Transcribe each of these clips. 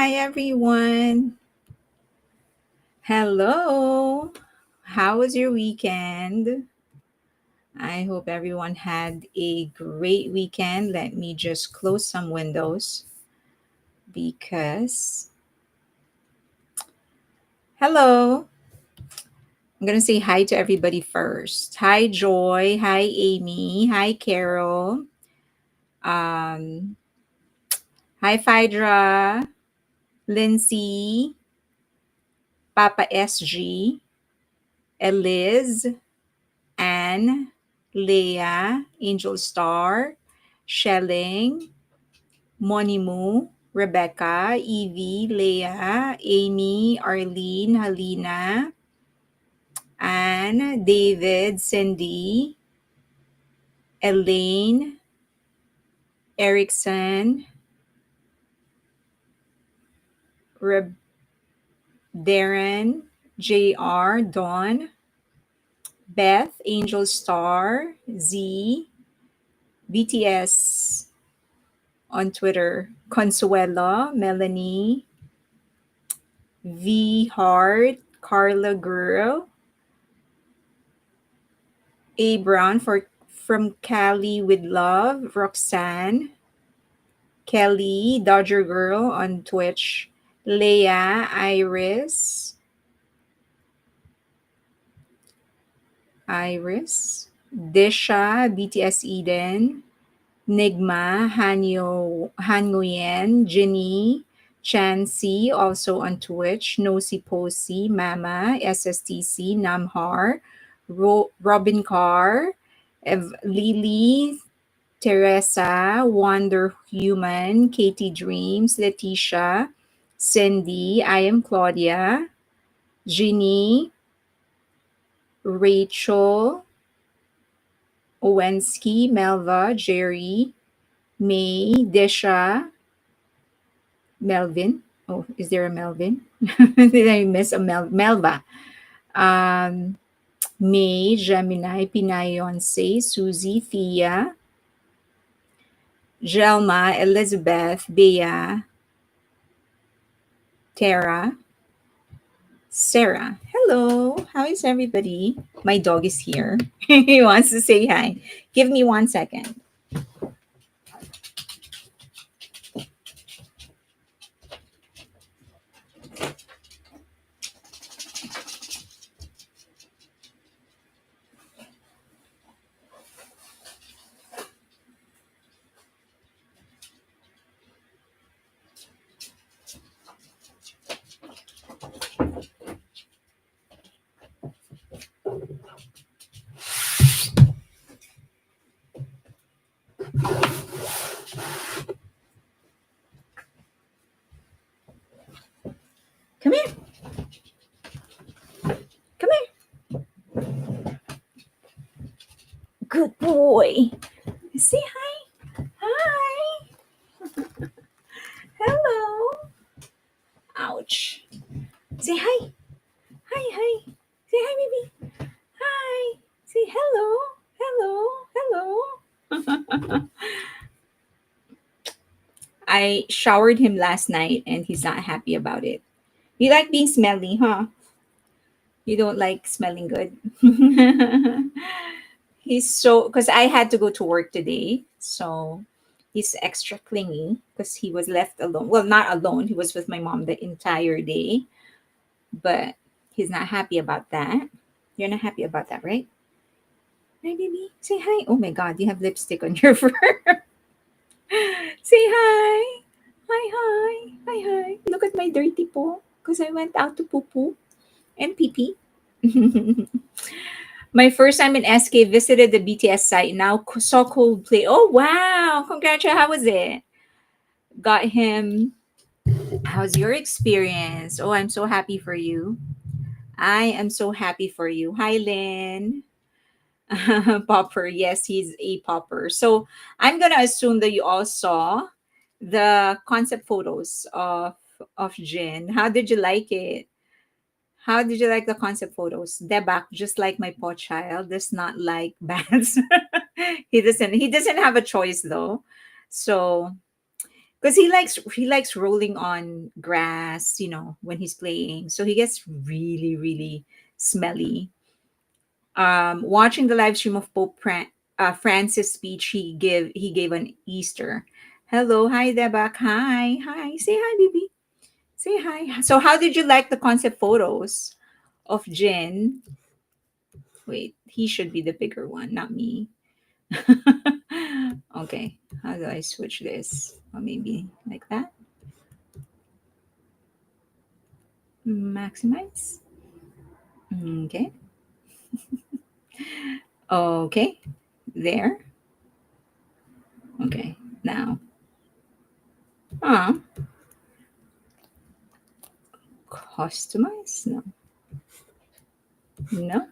Hi, everyone. Hello. How was your weekend? I hope everyone had a great weekend. Let me just close some windows because. Hello. I'm going to say hi to everybody first. Hi, Joy. Hi, Amy. Hi, Carol. Um, hi, Phaedra. Lindsay. Papa SG. Eliz. Anne, Leah, Angel Star, Shelling, Monimu, Rebecca, Evie, Leah, Amy, Arlene, Halina, Anne, David, Cindy, Elaine, Erickson, Reb- Darren, JR, Dawn, Beth, Angel Star, Z, BTS on Twitter, Consuelo, Melanie, V Heart, Carla Girl, A Brown for from Cali with Love, Roxanne, Kelly, Dodger Girl on Twitch, Leah, Iris, Disha, BTS Eden, Nigma, Han Nguyen, Ginny, Chansey, also on Twitch, Nosy Posey, Mama, SSTC, Namhar, Robin Carr, Lily, Teresa, Wonder Human, Katie Dreams, Letitia, Cindy, I am Claudia, Ginny, Rachel, Owensky, Melva, Jerry, May, Disha, Melvin. Oh, is there a Melvin? Did I miss a Melva? Um, May, Gemini, Pinayonce, Susie, Thea, Jelma, Elizabeth, Bea, Tara, Sarah. Hello. How is everybody? My dog is here. He wants to say hi. Give me 1 second. Come here. Come here. Good boy. Say hi. Hi. Hello. Ouch. Say hi. Hi, hi. Say hi, baby. Hi. Say hello. Hello. Hello. I showered him last night and he's not happy about it. You like being smelly, huh? You don't like smelling good. He's so, because I had to go to work today. So he's extra clingy because he was left alone. Well, not alone. He was with my mom the entire day. But he's not happy about that. You're not happy about that, right? Hi, baby. Say hi. Oh my God, you have lipstick on your fur. Say hi. Hi, hi. Hi, hi. Look at my dirty paw because I went out to poo poo and pee pee. My first time in SK, visited the BTS site. Now saw Coldplay. Oh wow! Congratulations. How was it? Got him. How's your experience? Oh, I'm so happy for you. I am so happy for you. Hi, Lynn. Popper. Yes, he's a popper. So I'm gonna assume that you all saw the concept photos of Jin. How did you like it? How did you like the concept photos? Debak, just like my poor child, does not like bands. He doesn't have a choice though. So because he likes rolling on grass, when he's playing. So he gets really, really smelly. Watching the live stream of Francis' speech he gave on Easter. Hello, hi Debak, hi, say hi, baby, say hi. So, how did you like the concept photos of Jin? Wait, he should be the bigger one, not me. Okay, how do I switch this? Or maybe like that. Maximize. Okay. Okay. There. Okay. Now. Ah, customize? No. No.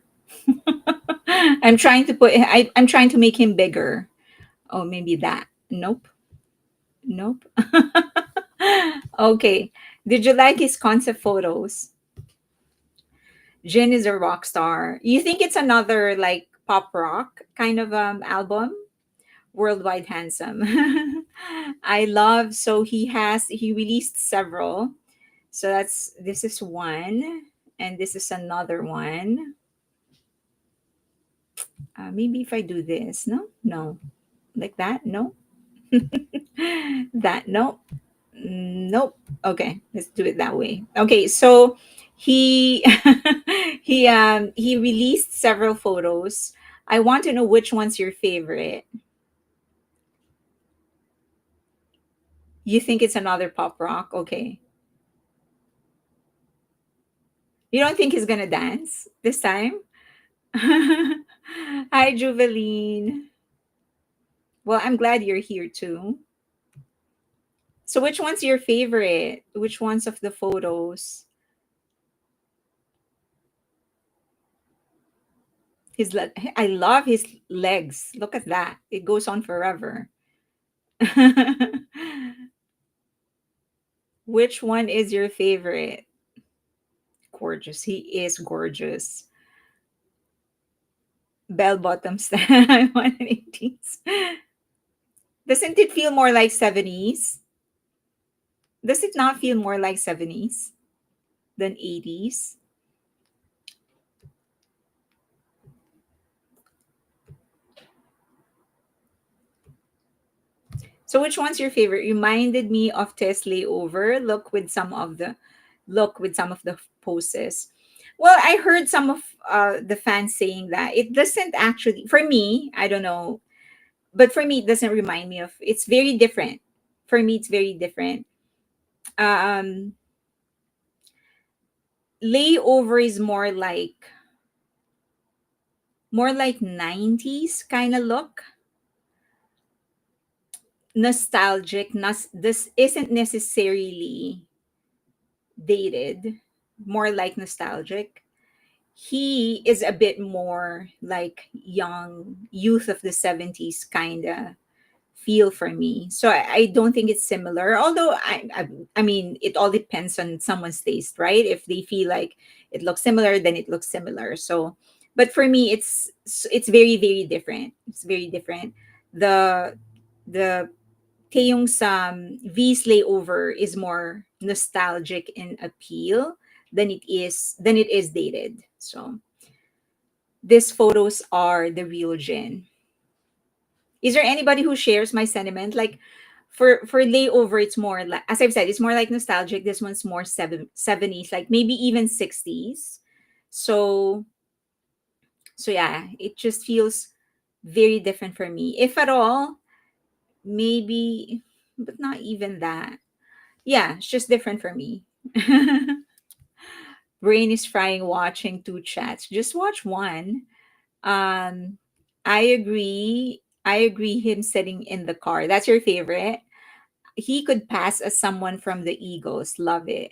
I'm trying to I'm trying to make him bigger. Oh, maybe that. Nope. Nope. Okay. Did you like his concept photos? Jin is a rock star. You think it's another like pop rock kind of album? Worldwide Handsome. I love, so he released several. So this is one, and this is another one. Maybe if I do this, no, like that, no, that, no, nope. Okay, let's do it that way. Okay, so he he released several photos. I want to know which one's your favorite. You think it's another pop rock? Okay. You don't think he's gonna dance this time? Hi, Juveline. Well, I'm glad you're here too. So, which one's your favorite? Which ones of the photos? I love his legs. Look at that. It goes on forever. Which one is your favorite? Gorgeous. He is gorgeous. Bell bottoms. 180s. Doesn't it feel more like 70s? Does it not feel more like 70s than 80s? So which one's your favorite? Reminded me of Tess Layover. Look with some of the poses. Well, I heard some of the fans saying that it doesn't actually, for me, I don't know, but for me it doesn't remind me of, it's very different. For me it's very different. Um Layover is more like 90s kind of look, nostalgic. This isn't necessarily dated, more like nostalgic. He is a bit more like young youth of the 70s kind of feel for me. So I don't think it's similar, although I mean it all depends on someone's taste, right? If they feel like it looks similar, then it looks similar. So but for me it's very, very different. It's very different. The the Taeyong's V's Layover is more nostalgic in appeal than it is dated. So these photos are the real Jin. Is there anybody who shares my sentiment? Like for Layover, it's more like, as I've said, it's more like nostalgic. This one's more 70s, like maybe even 60s. So yeah, it just feels very different for me. If at all, maybe, but not even that. Yeah, it's just different for me. Brain is frying watching two chats. Just watch one. Um, I agree. I agree. Him sitting in the car. That's your favorite. He could pass as someone from the Eagles. Love it.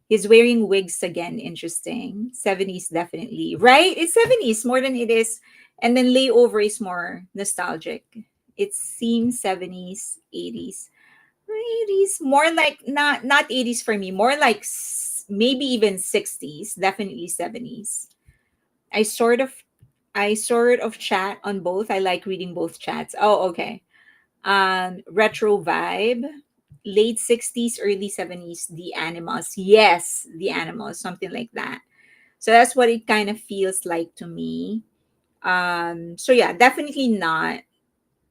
He's wearing wigs again. Interesting. 70s definitely. Right? It's 70s more than it is. And then Layover is more nostalgic. It seems 70s, 80s. 80s more like, not 80s for me, more like maybe even 60s, definitely 70s. I sort of I sort of chat on both. I like reading both chats. Oh, okay. Retro vibe. late 60s, early 70s, the animals. Yes, the animals, something like that. So that's what it kind of feels like to me. So yeah, definitely not.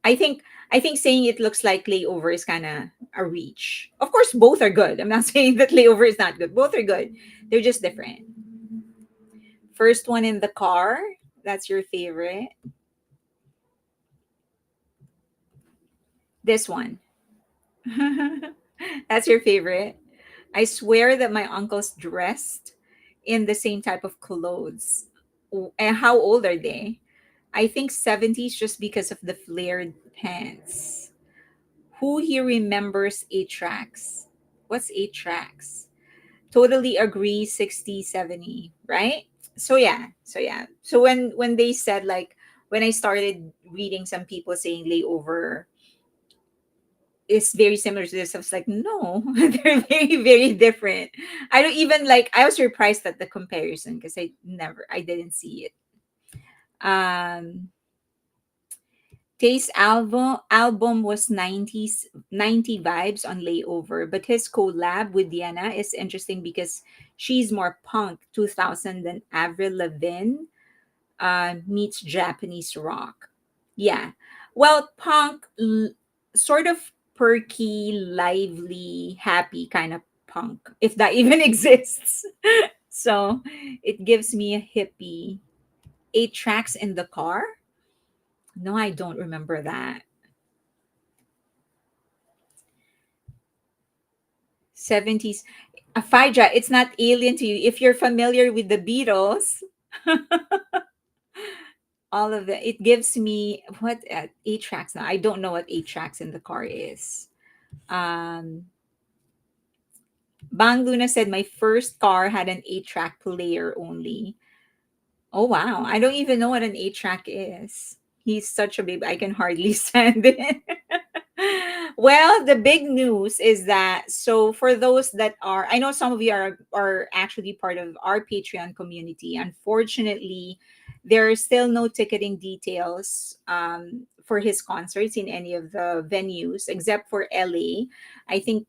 I think I think saying it looks like Layover is kind of a reach. Of course, both are good. I'm not saying that Layover is not good. Both are good. They're just different. First one in the car. That's your favorite. This one. That's your favorite. I swear that my uncles dressed in the same type of clothes. And how old are they? I think 70s just because of the flared pants. Who here remembers 8 tracks? What's 8 tracks? Totally agree, 60, 70, right? So yeah. So when they said, like, when I started reading some people saying Layover is very similar to this, I was like, no, they're very, very different. I don't even like, I was surprised at the comparison because I didn't see it. Um Tay's album was 90 vibes on Layover, but his collab with Diana is interesting because she's more punk 2000 than Avril Lavigne meets Japanese rock. Yeah. Well, sort of perky, lively, happy kind of punk, if that even exists. So it gives me a hippie. 8 tracks in the car? No, I don't remember that. 70s. A Fija, it's not alien to you. If you're familiar with the Beatles, all of it gives me what 8 tracks now. I don't know what 8 tracks in the car is. Um, Bang Luna said my first car had an 8 track player only. Oh wow, I don't even know what an 8 track is. He's such a baby. I can hardly stand it. Well, the big news is that, so for those that are, I know some of you are actually part of our Patreon community. Unfortunately, there are still no ticketing details for his concerts in any of the venues except for LA. I think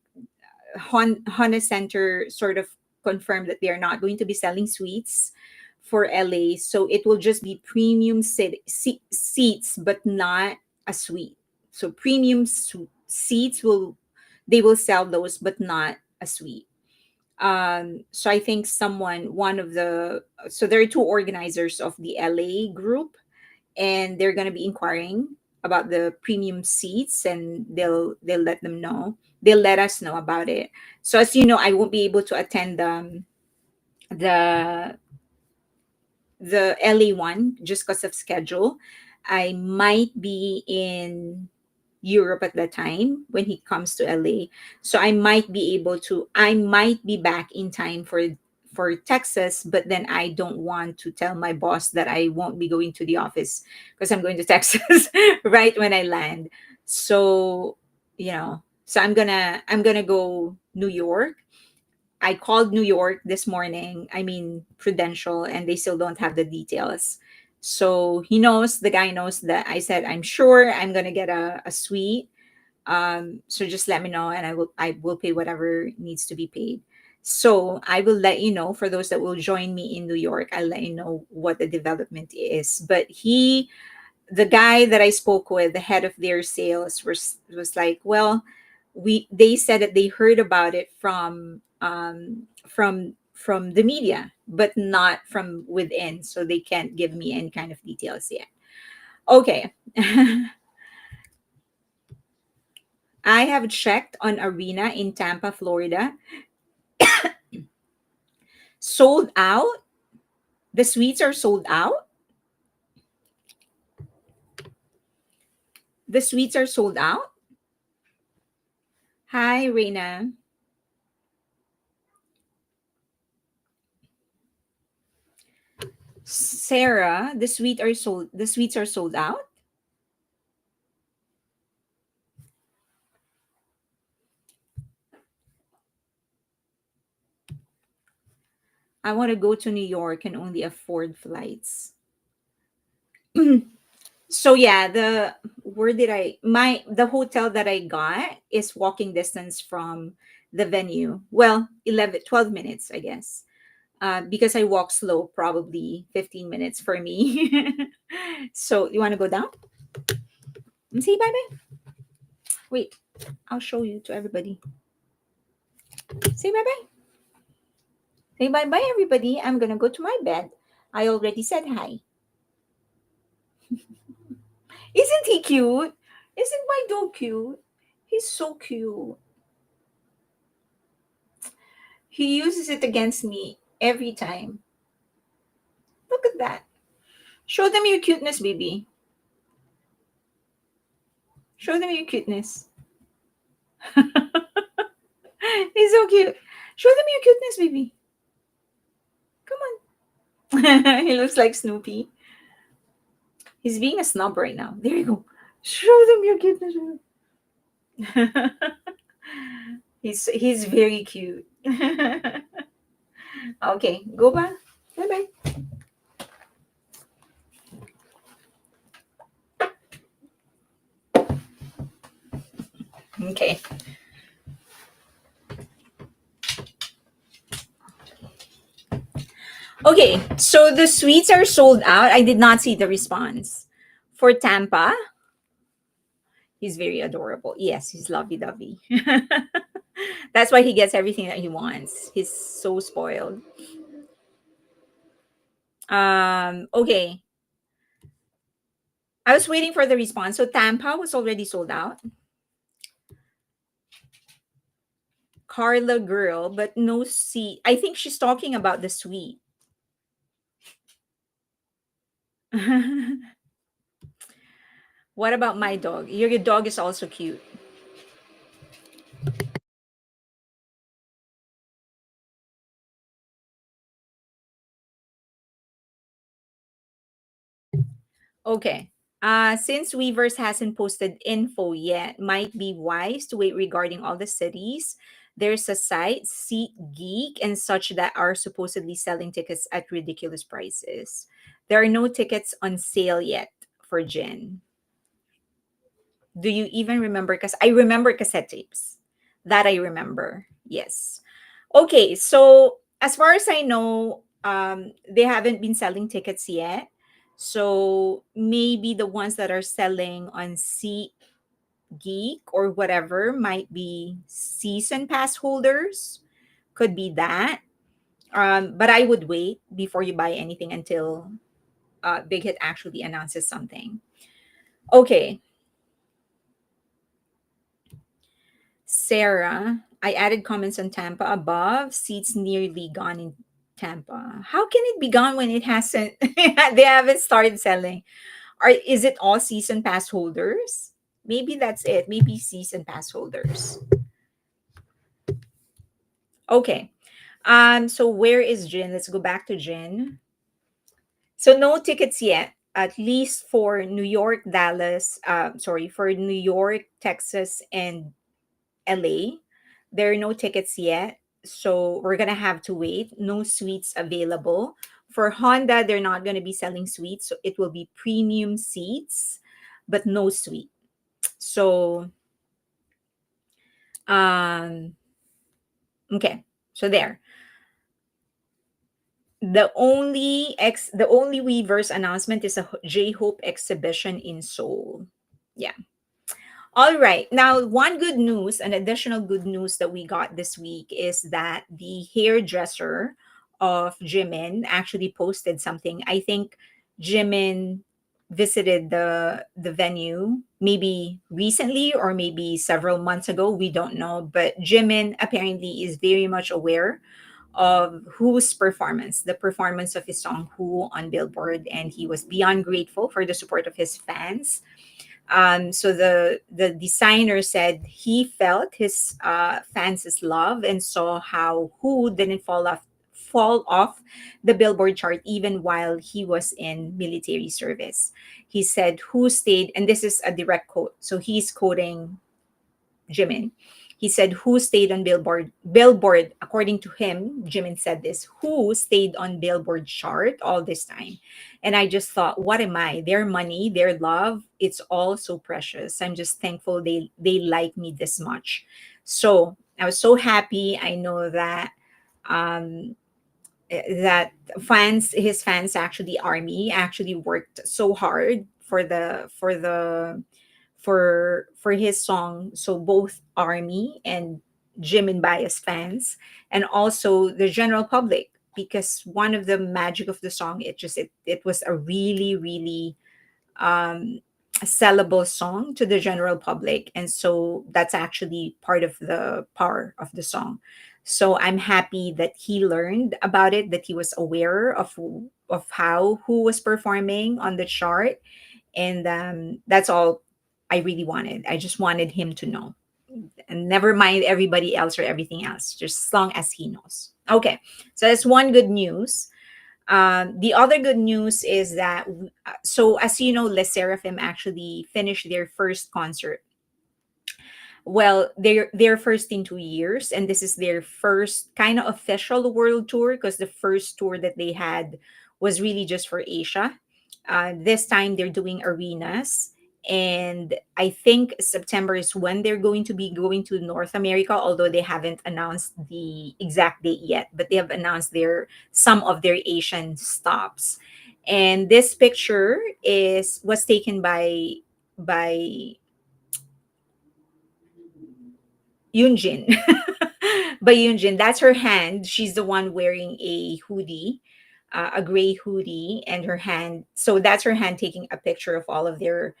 Honda Center sort of confirmed that they are not going to be selling suites for LA. So it will just be premium seats, but not a suite. So seats they will sell those, but not a suite. So I think one of the, so there are two organizers of the LA group, and they're going to be inquiring about the premium seats, and they'll let them know, they'll let us know about it. So as you know, I won't be able to attend the the LA one just because of schedule. I might be in Europe at that time when he comes to LA. So I might be back in time for Texas, but then I don't want to tell my boss that I won't be going to the office because I'm going to Texas right when I land. So, so I'm gonna go New York. I called New York this morning, I mean Prudential, and they still don't have the details. So the guy knows that I said I'm sure I'm gonna get a suite. So just let me know, and I will pay whatever needs to be paid. So I will let you know, for those that will join me in New York. I'll let you know what the development is. But the guy that I spoke with, the head of their sales, was like, well, they said that they heard about it from the media, but not from within, so they can't give me any kind of details yet. Okay. I have checked on Arena in Tampa, Florida. Sold out. The suites are sold out. The suites are sold out. Hi, Reina. Sarah, the suites are sold out. I want to go to New York and only afford flights. So yeah, the where did I my the hotel that I got is walking distance from the venue. Well, 11, 12 minutes, I guess. Because I walk slow, probably 15 minutes for me. So you want to go down and say bye bye? Wait, I'll show you to everybody. Say bye bye. Say bye bye, everybody. I'm gonna go to my bed. I already said hi. Isn't he cute? Isn't my dog cute? He's so cute. He uses it against me every time. Look at that. Show them your cuteness, baby. Show them your cuteness. He's so cute. Show them your cuteness, baby. Come on. He looks like Snoopy. He's being a snob right now. There you go. Show them your cuteness. He's very cute. Okay, go back. Bye bye. Okay. Okay, so the suites are sold out. I did not see the response. For Tampa, he's very adorable. Yes, he's lovey dovey. That's why he gets everything that he wants. He's so spoiled. Okay. I was waiting for the response. So Tampa was already sold out. Carla girl, but no seat. I think she's talking about the suite. What about my dog? Your dog is also cute. Okay. Since Weavers hasn't posted info yet, might be wise to wait regarding all the cities. There's a site, Seat Geek, and such that are supposedly selling tickets at ridiculous prices. There are no tickets on sale yet for Jin. Do you even remember? Because I remember cassette tapes. That I remember. Yes. Okay, so as far as I know, they haven't been selling tickets yet. So maybe the ones that are selling on Seat Geek or whatever might be season pass holders. Could be that. But I would wait before you buy anything until Big Hit actually announces something. Okay, Sarah, I added comments on Tampa above. Seats nearly gone in Tampa. How can it be gone when it hasn't? They haven't started selling. Is it all season pass holders? Maybe that's it. Maybe season pass holders. Okay. So where is Jin? Let's go back to Jin. So no tickets yet. At least for New York, Dallas. Sorry, for New York, Texas, and LA. There are no tickets yet, so we're gonna have to wait. No suites available. For Honda, they're not gonna be selling suites, so it will be premium seats, but no suite. So, um, okay, so there. The only Weverse announcement is a J-Hope exhibition in Seoul. Yeah. All right. Now, one good news, an additional good news that we got this week is that the hairdresser of Jimin actually posted something. I think Jimin visited the venue maybe recently or maybe several months ago. We don't know, but Jimin apparently is very much aware of Who's performance, the performance of his song Who on Billboard, and he was beyond grateful for the support of his fans. So the designer said he felt his fans' love and saw how Who didn't fall off the Billboard chart even while he was in military service. He said Who stayed, and this is a direct quote. So he's quoting Jimin. He said, "Who stayed on Billboard? Billboard, according to him, Jimin said this. Who stayed on Billboard chart all this time?" And I just thought, what am I? Their money, their love, it's all so precious. I'm just thankful they like me this much. So I was so happy. I know that um, that his fans, actually army, actually worked so hard for his song. So both army and Jimin bias fans, and also the general public, because one of the magic of the song, it was a really really um, sellable song to the general public, and so that's actually part of the power of the song. So I'm happy that he learned about it, that he was aware of how who was performing on the chart, and that's all I really wanted. I just wanted him to know, and never mind everybody else or everything else, just as long as he knows. Okay, so that's one good news. The other good news is that, so as you know, Les Seraphim actually finished their first concert. Well, their first in 2 years, and this is their first kind of official world tour, because the first tour that they had was really just for Asia. This time they're doing arenas, and I think September is when they're going to be going to North America, although they haven't announced the exact date yet, but they have announced their some of their Asian stops. And this picture is was taken by Yunjin. By Yunjin. That's her hand. She's the one wearing a hoodie, a gray hoodie, and her hand. So that's her hand taking a picture of all of their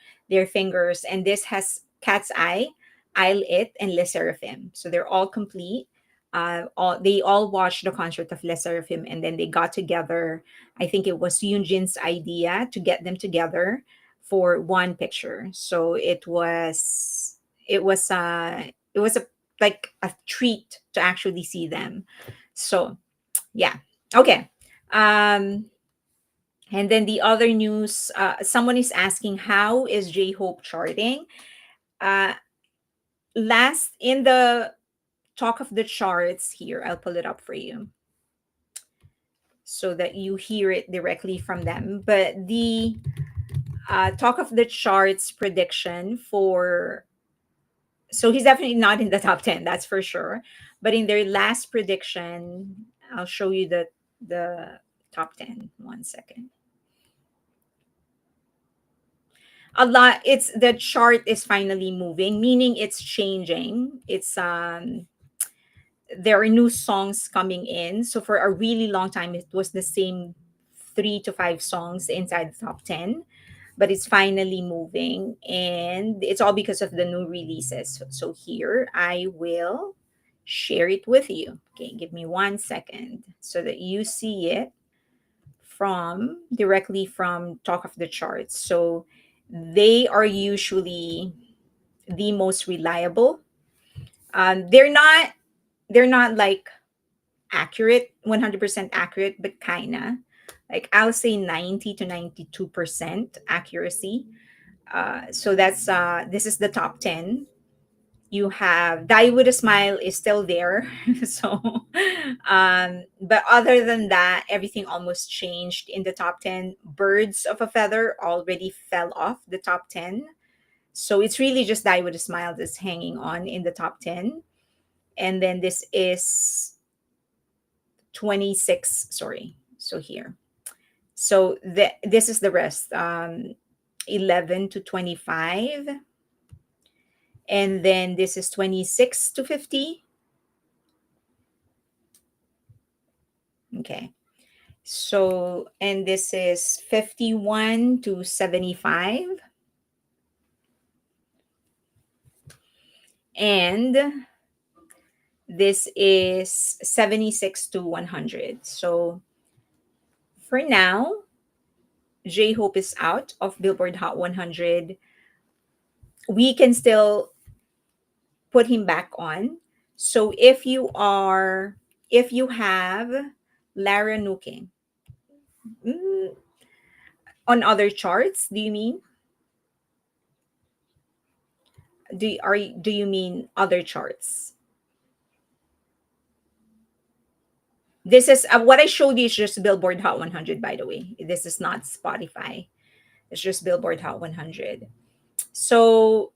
fingers. And this has Cat's Eye, ILLIT, and LESSERAFIM. So they're all complete. They all watched the concert of LESSERAFIM, and then they got together. I think it was Yunjin's idea to get them together for one picture. So it was a like a treat to actually see them. So yeah, okay. Um, and then the other news, someone is asking, how is J Hope charting? Uh, last in the talk of the charts here, I'll pull it up for you so that you hear it directly from them. But the talk of the charts prediction for, so he's definitely not in the top 10, that's for sure. But in their last prediction, I'll show you the top 10. One second. A lot, it's the chart is finally moving, meaning it's changing. It's there are new songs coming in. So for a really long time it was the same 3 to 5 songs inside the top 10, but it's finally moving, and it's all because of the new releases. So here I will share it with you. Okay, give me 1 second so that you see it from directly from talk of the charts. So they are usually the most reliable. They're not like accurate, 100% accurate, but kinda. Like I'll say 90 to 92% accuracy. So that's this is the top 10. You have Die with a Smile is still there. So but other than that, everything almost changed in the top 10. Birds of a Feather already fell off the top 10. So it's really just Die with a Smile that's hanging on in the top 10. And then this is 26, sorry. So here. So this is the rest. 11 to 25, and then this is 26 to 50. Okay, so and this is 51 to 75, and this is 76 to 100. So for now, J-Hope is out of Billboard Hot 100. We can still put him back on. So if you have Lara Nuking, mm, on other charts, do you mean? do you mean other charts? This is what I showed you is just Billboard Hot 100, by the way. This is not Spotify. It's just Billboard Hot 100. So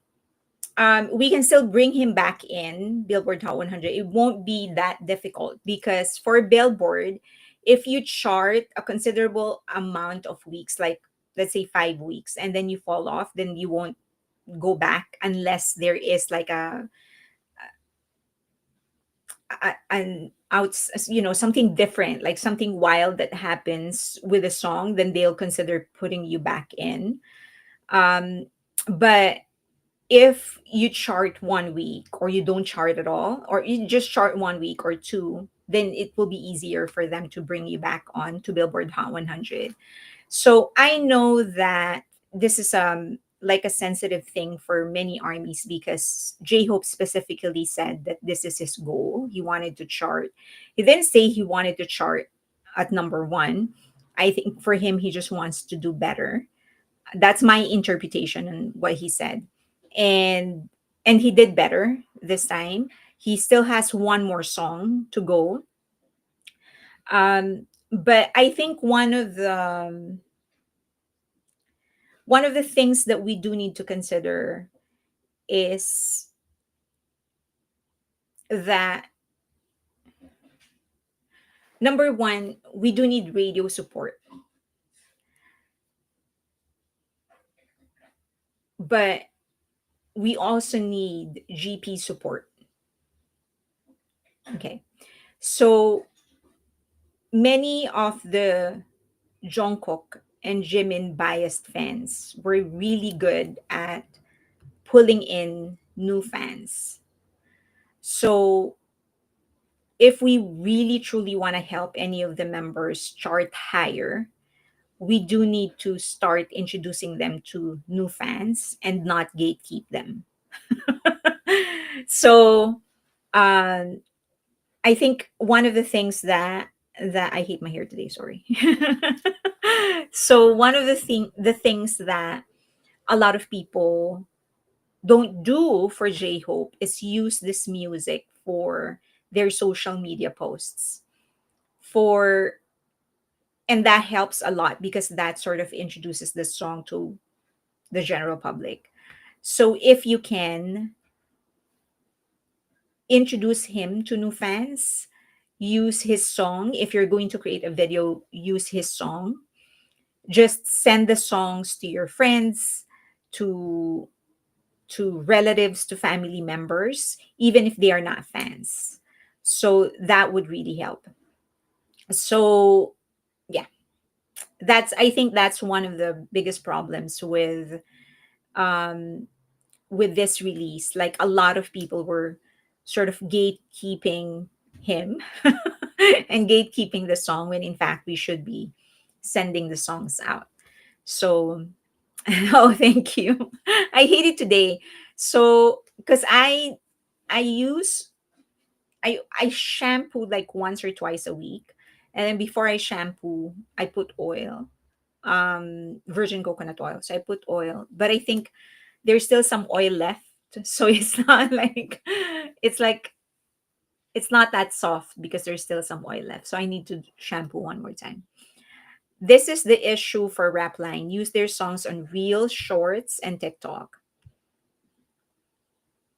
we can still bring him back in Billboard Hot 100. It won't be that difficult because for Billboard, if you chart a considerable amount of weeks, like let's say 5 weeks, and then you fall off, then you won't go back unless there is like an out, something different, like something wild that happens with a song, then they'll consider putting you back in. Um, but if you chart 1 week or you don't chart at all, or you just chart 1 week or two, then it will be easier for them to bring you back on to Billboard Hot 100. So I know that this is like a sensitive thing for many armies because J-Hope specifically said that this is his goal. He wanted to chart. He didn't say he wanted to chart at number one. I think for him, he just wants to do better. That's my interpretation on what he said. And he did better this time. He still has one more song to go. But I think one of the things that we do need to consider is that number one, we do need radio support, but we also need GP support. Okay. So many of the Jungkook and Jimin biased fans were really good at pulling in new fans. So if we really truly want to help any of the members chart higher, we do need to start introducing them to new fans and not gatekeep them. So um, I think one of the things that I hate my hair today, sorry. So one of the things that a lot of people don't do for J-Hope is use this music for their social media posts. For and that helps a lot because that sort of introduces the song to the general public. So if you can introduce him to new fans, use his song. If you're going to create a video, use his song. Just send the songs to your friends, to relatives, to family members, even if they are not fans. So that would really help. So yeah, that's I think that's one of the biggest problems um with this release. Like a lot of people were sort of gatekeeping him and gatekeeping the song when in fact we should be sending the songs out. So oh, thank you. I hate it today. So because I use I shampoo like once or twice a week, and then before I shampoo I put oil, virgin coconut oil. So I put oil, but I think there's still some oil left. So it's not like it's like it's not that soft because there's still some oil left. So I need to shampoo one more time. This is the issue for Rapline. Use their songs on Reels, Shorts, and TikTok.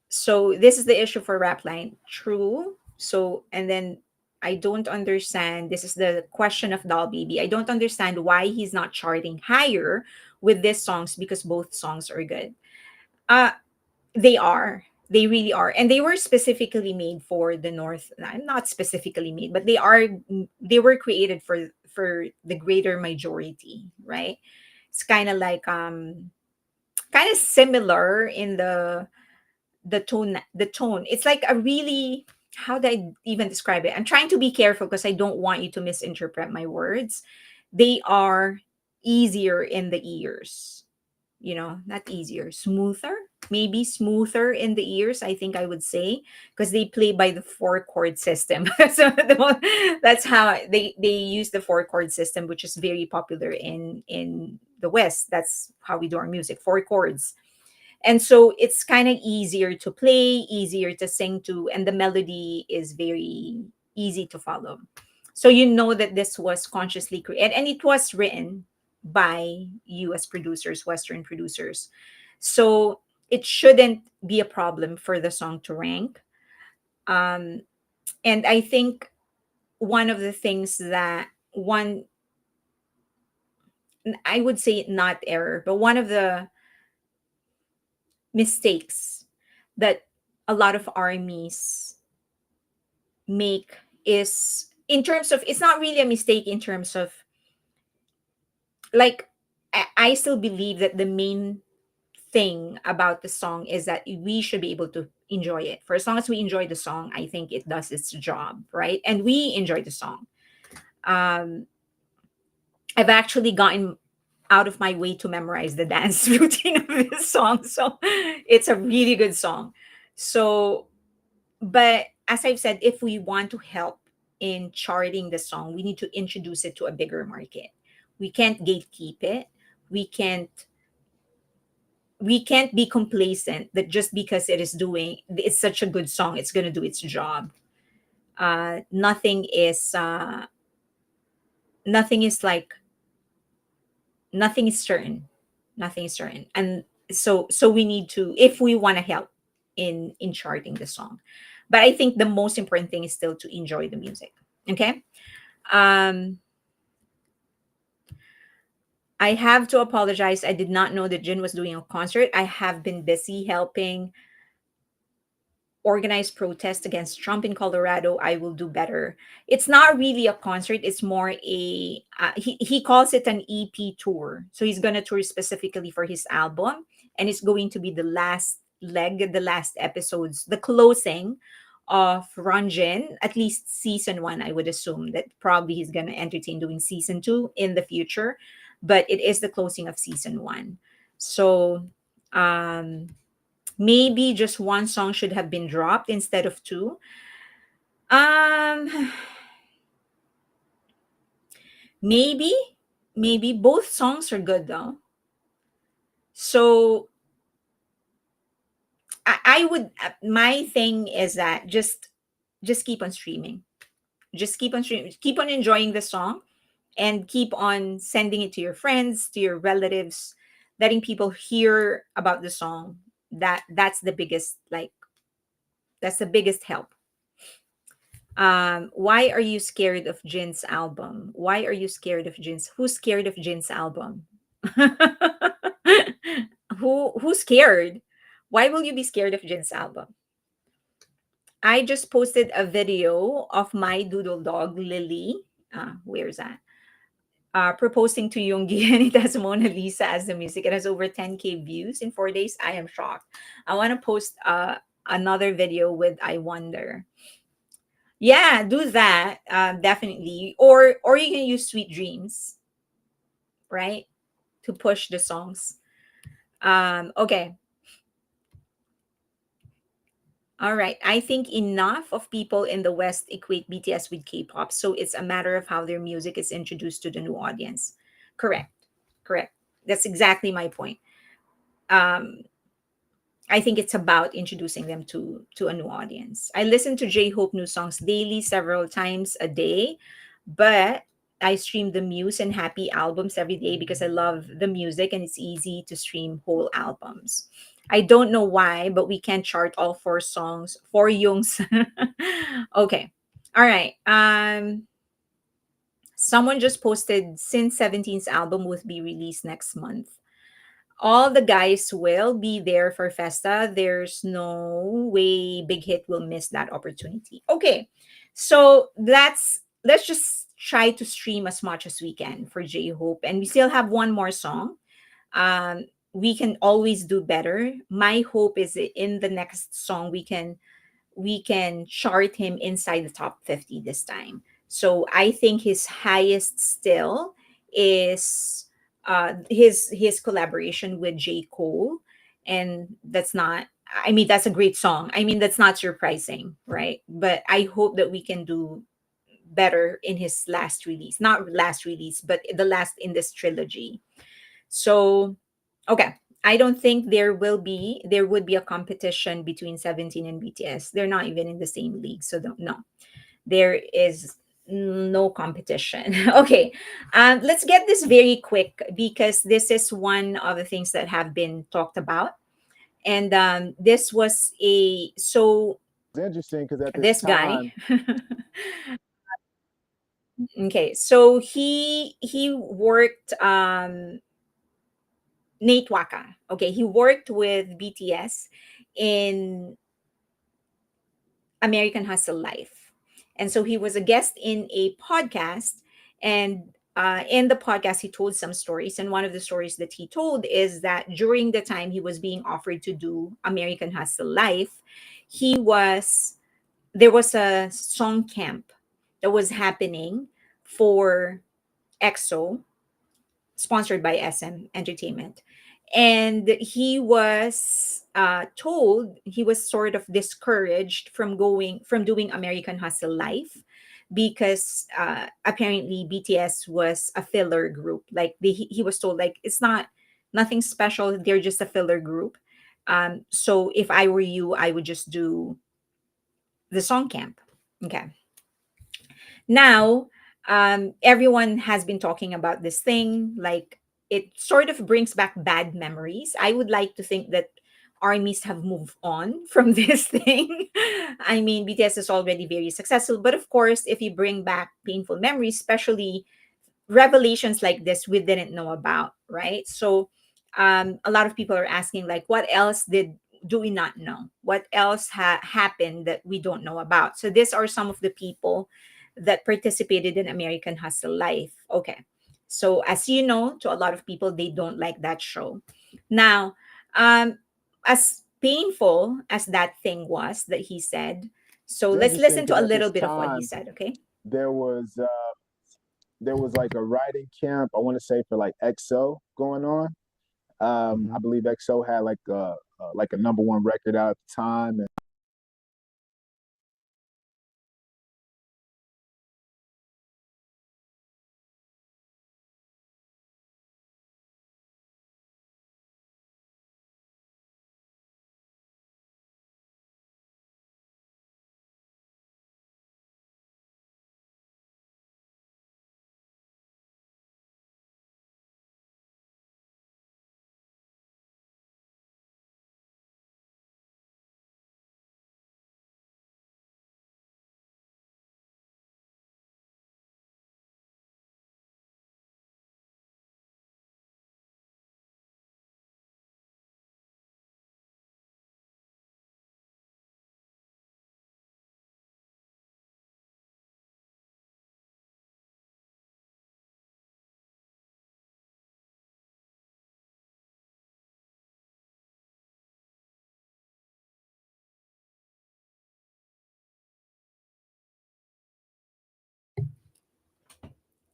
So this is the issue for Rapline. True. So and then I don't understand. This is the question of Doll Baby. I don't understand why he's not charting higher with these songs because both songs are good. Uh they are. They really are. And they were specifically made for the North. Not specifically made, but they were created for the greater majority, right? It's kind of similar in the tone. It's like a really, how do I even describe it? I'm trying to be careful because I don't want you to misinterpret my words. They are easier in the ears, not easier, smoother, maybe smoother in the ears, I think I would say, because they play by the four chord system. So that's how they use the four chord system, which is very popular in the West. That's how we do our music, four chords. And so it's kind of easier to play, easier to sing to, and the melody is very easy to follow. So you know that this was consciously created and it was written by US producers, Western producers. So it shouldn't be a problem for the song to rank. Um, and I think one of the things that one, I would say not error, but one of the mistakes that a lot of armies make is in terms of, it's not really a mistake in terms of, like, I still believe that the main thing about the song is that we should be able to enjoy it. For as long as we enjoy the song, I think it does its job, right? And we enjoy the song. um I've actually gotten out of my way to memorize the dance routine of this song. So it's a really good song. So, but as I've said, if we want to help in charting the song, we need to introduce it to a bigger market. We can't gatekeep it. We can't we can't be complacent that just because it's such a good song, it's going to do its job. Nothing is nothing is like nothing is certain. Nothing is certain. And so we need to, if we want to help in charting the song. But I think the most important thing is still to enjoy the music. Okay. um I have to apologize, I did not know that Jin was doing a concert. I have been busy helping organized protest against Trump in Colorado. I will do better. It's not really a concert. It's more he calls it an EP tour. So he's going to tour specifically for his album, and it's going to be the last leg, the last episodes, the closing of Ranjin, at least season 1. I would assume that probably he's going to entertain doing season 2 in the future, but it is the closing of season 1. So, um maybe just one song should have been dropped instead of two. Um, maybe, maybe both songs are good though. So I would. My thing is that just keep on streaming. Just keep on streaming. Keep on enjoying the song, and keep on sending it to your friends, to your relatives, letting people hear about the song. That's the biggest, like, that's the biggest help. Why are you scared of Jin's album? Why are you scared of Jin's? Who's scared of Jin's album? Who's scared? Why will you be scared of Jin's album? I just posted a video of my doodle dog Lily. Where's that? Proposing to Yoongi, and it has Mona Lisa as the music. It has over 10K views in 4 days. I am shocked. I want to post another video with I Wonder. Yeah, do that. Definitely. Or you can use Sweet Dreams, right? To push the songs. Okay. All right. I think enough of people in the West equate BTS with K-pop. So it's a matter of how their music is introduced to the new audience. Correct. Correct. That's exactly my point. Um, I think it's about introducing them to a new audience. I listen to J-Hope new songs daily, several times a day, but I stream the Muse and Happy albums every day because I love the music and it's easy to stream whole albums. I don't know why, but we can chart all four songs for Young's. Okay. All right. Someone just posted Sin 17's album will be released next month. All the guys will be there for Festa. There's no way Big Hit will miss that opportunity. Okay, so let's just try to stream as much as we can for J Hope, and we still have one more song. We can always do better. My hope is that in the next song we can chart him inside the top 50 this time. So I think his highest still is his collaboration with J. Cole. And that's not, I mean, that's a great song. I mean, that's not surprising, right? But I hope that we can do better in his last release. Not last release, but the last in this trilogy. So, okay. I don't think there would be a competition between 17 and BTS. They're not even in the same league, so don't no. There is no competition. Okay, let's get this very quick because this is one of the things that have been talked about, and this was a so It's interesting because at this this guy. time, Okay, so he worked Nate Waka. Okay, he worked with BTS in American Hustle Life. And so he was a guest in a podcast. And in the podcast, he told some stories. And one of the stories that he told is that during the time he was being offered to do American Hustle Life, he was there was a song camp that was happening for EXO, sponsored by SM Entertainment. And he was told, he was sort of discouraged from doing American Hustle Life because apparently BTS was a filler group. Like he was told, like, it's not nothing special. They're just a filler group. So if I were you, I would just do the song camp. Okay. Now, everyone has been talking about this thing. Like, it sort of brings back bad memories. I would like to think that armies have moved on from this thing. I mean, BTS is already very successful, but of course, if you bring back painful memories, especially revelations like this we didn't know about, right? So a lot of people are asking, like, what else did do we not know? What else happened that we don't know about? So these are some of the people that participated in American Hustle Life. Okay, so as you know, to a lot of people, they don't like that show. Now, as painful as that thing was that he said, so it's let's interesting listen to because a at little this bit of what he time said. Okay. there was uh, there was like a writing camp. I want to say for like EXO going on. I believe EXO had like a number one record out at the time, and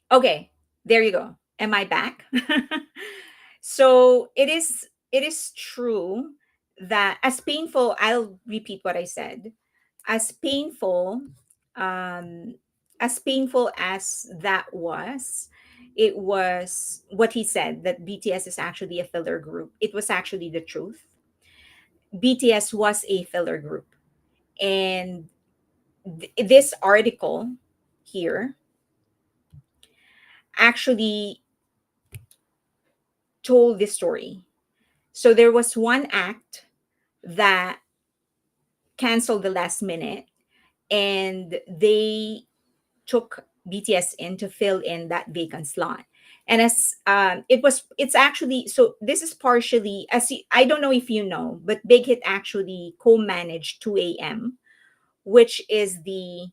Okay, there you go. Am I back? So it is true that as painful, I'll repeat what I said. As painful, um, as painful as that was, it was what he said that BTS is actually a filler group. It was actually the truth. BTS was a filler group, and this article here actually told this story. So there was one act that canceled the last minute, and they took BTS in to fill in that vacant slot. And as it's actually, so this is partially, I don't know if you know, but Big Hit actually co-managed 2 a.m., which is the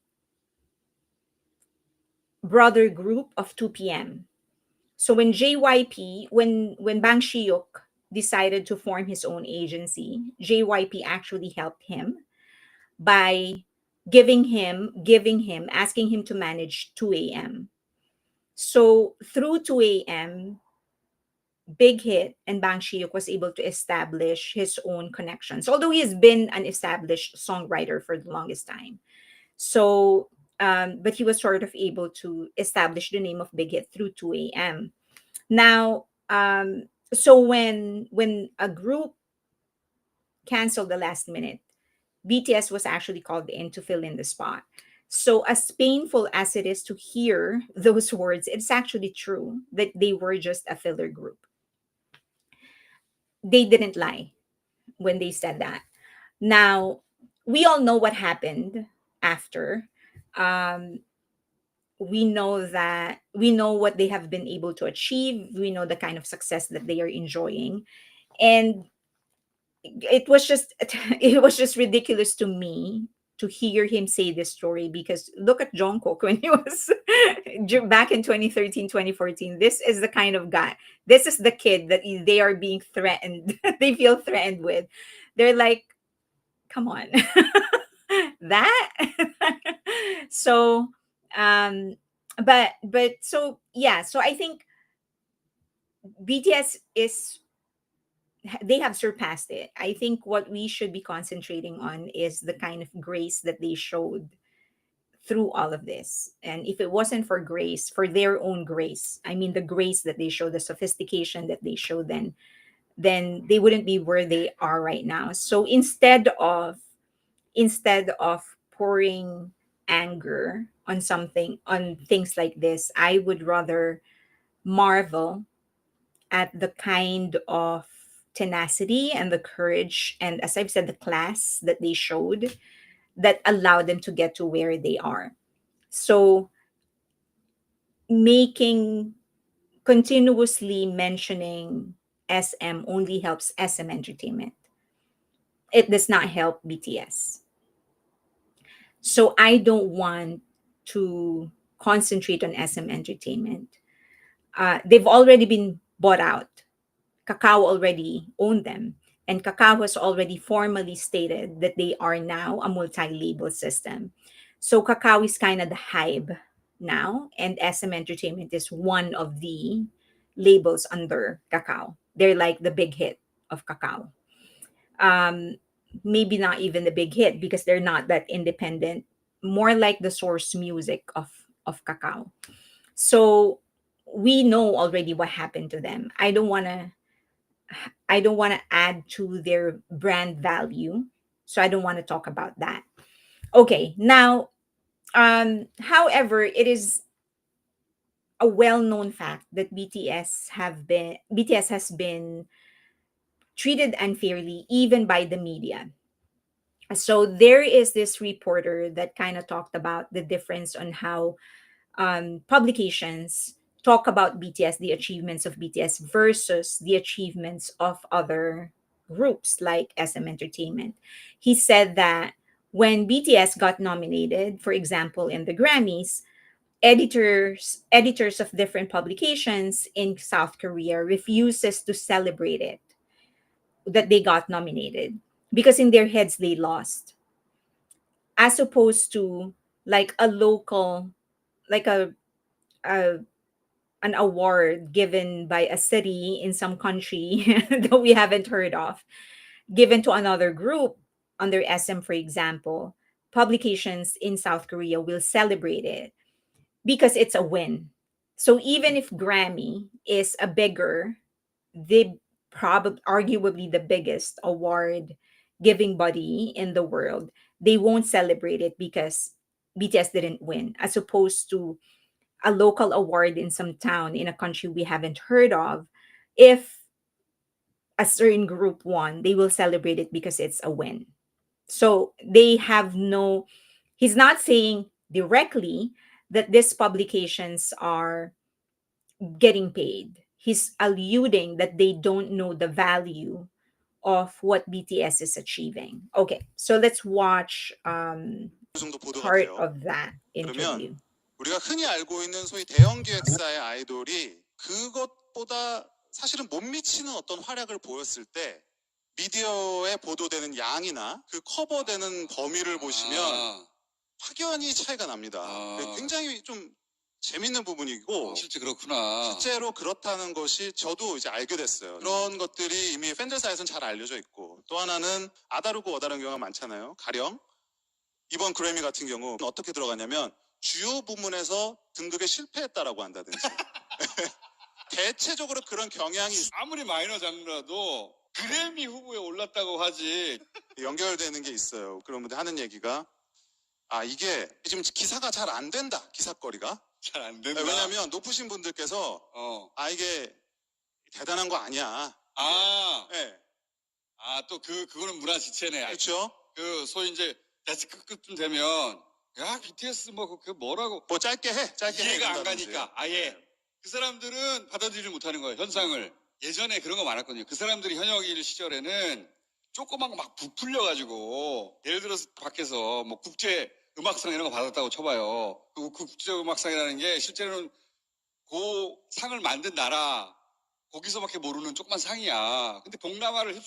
brother group of 2 p.m. So when JYP, when Bang Shiyuk decided to form his own agency, JYP actually helped him by giving him asking him to manage 2 a.m. So through 2 a.m., Big Hit and Bang Shiyuk was able to establish his own connections, although he has been an established songwriter for the longest time. So but he was sort of able to establish the name of Big Hit through 2 a.m. Now, So when a group canceled the last minute, BTS was actually called in to fill in the spot. So as painful as it is to hear those words, it's actually true that they were just a filler group. They didn't lie when they said that. Now, we all know what happened after. Um, we know what they have been able to achieve. We know the kind of success that they are enjoying. And it was just it was just ridiculous to me to hear him say this story, because look at Jungkook when he was back in 2013, 2014. This is the kind of guy, this is the kid that they are being threatened they feel threatened with. They're like, come on. That. So but so yeah, so I think BTS is, they have surpassed it. I think what we should be concentrating on is the kind of grace that they showed through all of this. And if it wasn't for grace, for their own grace, I mean the grace that they show, the sophistication that they show, then they wouldn't be where they are right now. So instead of pouring anger on something, on things like this, I would rather marvel at the kind of tenacity and the courage, and as I've said, the class that they showed that allowed them to get to where they are. So making continuously mentioning SM only helps SM Entertainment. It does not help BTS. So I don't want to concentrate on SM Entertainment. They've already been bought out. Kakao already owned them. And Kakao has already formally stated that they are now a multi-label system. So Kakao is kind of the HYBE now, and SM Entertainment is one of the labels under Kakao. They're like the big hit of Kakao. Um, Maybe not even the big hit, because they're not that independent, more like the source music of Kakao. So we know already what happened to them. I don't want to add to their brand value, so I don't want to talk about that. Okay, now however, it is a well-known fact that BTS has been treated unfairly even by the media. So there is this reporter that kind of talked about the difference on how publications talk about BTS, the achievements of BTS versus the achievements of other groups like SM Entertainment. He said that when BTS got nominated, for example, in the Grammys, editors of different publications in South Korea refuses to celebrate it, that they got nominated, because in their heads they lost, as opposed to like a local, like a an award given by a city in some country that we haven't heard of, given to another group under SM, for example. Publications in South Korea will celebrate it because it's a win. So even if Grammy is a bigger, the probably arguably the biggest award giving body in the world, they won't celebrate it because BTS didn't win, as opposed to a local award in some town in a country we haven't heard of. If a certain group won, they will celebrate it because it's a win. So they have no, he's not saying directly that these publications are getting paid. He's alluding that they don't know the value of what BTS is achieving. Okay, so let's watch 어느 정도 보도가 part 돼요. of that 그러면 interview. 우리가 흔히 알고 있는 소위 대형 기획사의 아이돌이 그것보다 사실은 못 미치는 어떤 활약을 보였을 때 미디어에 보도되는 양이나 그 커버되는 범위를 보시면 확연히 차이가 납니다. 굉장히 좀 재밌는 부분이고 실제 그렇구나. 실제로 그렇다는 것이 저도 이제 알게 됐어요. 그런 것들이 이미 팬들 사이에서는 잘 알려져 있고, 또 하나는 아다르고 어다른 경우가 많잖아요. 가령 이번 그래미 같은 경우 어떻게 들어가냐면 주요 부문에서 등극에 실패했다라고 한다든지 대체적으로 그런 경향이 아무리 마이너 장르라도 그래미 후보에 올랐다고 하지. 연결되는 게 있어요. 그러면 하는 얘기가 이게 지금 기사가 잘 안 된다. 기사거리가 잘 안 된다. 왜냐하면 높으신 분들께서 이게 대단한 거 아니야. 네. 또 그거는 문화 지체네. 그렇죠. 그 소위 이제 데스크급쯤 되면 야 BTS 그 뭐라고 뭐 짧게 이해가 안 된다든지. 가니까 아예 그 사람들은 받아들이지 못하는 거예요. 현상을. 예전에 그런 거 많았거든요. 그 사람들이 현역일 시절에는 조그만 막 부풀려가지고 예를 들어서 밖에서 뭐 국제 음악상 이런 거 받았다고 쳐봐요. 그 국제 음악상이라는 게 실제로는 그 상을 만든 나라 거기서밖에 모르는 조그만 상이야. 근데 동남아를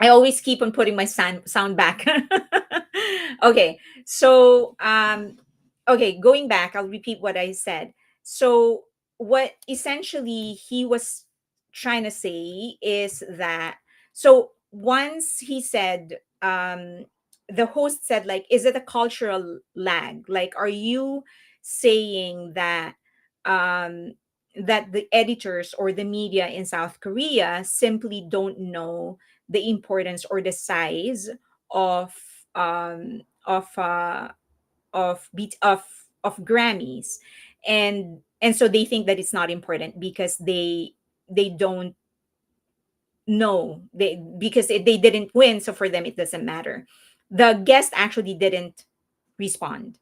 I always keep on putting my sound back. Okay, so okay, going back, I'll repeat what I said. So what essentially he was trying to say is that, so once he said, the host said, like, is it a cultural lag? Like, are you saying that that the editors or the media in South Korea simply don't know the importance or the size of um of uh of Grammys, and so they think that it's not important because they don't know, they didn't win, so for them it doesn't matter. The guest actually didn't respond,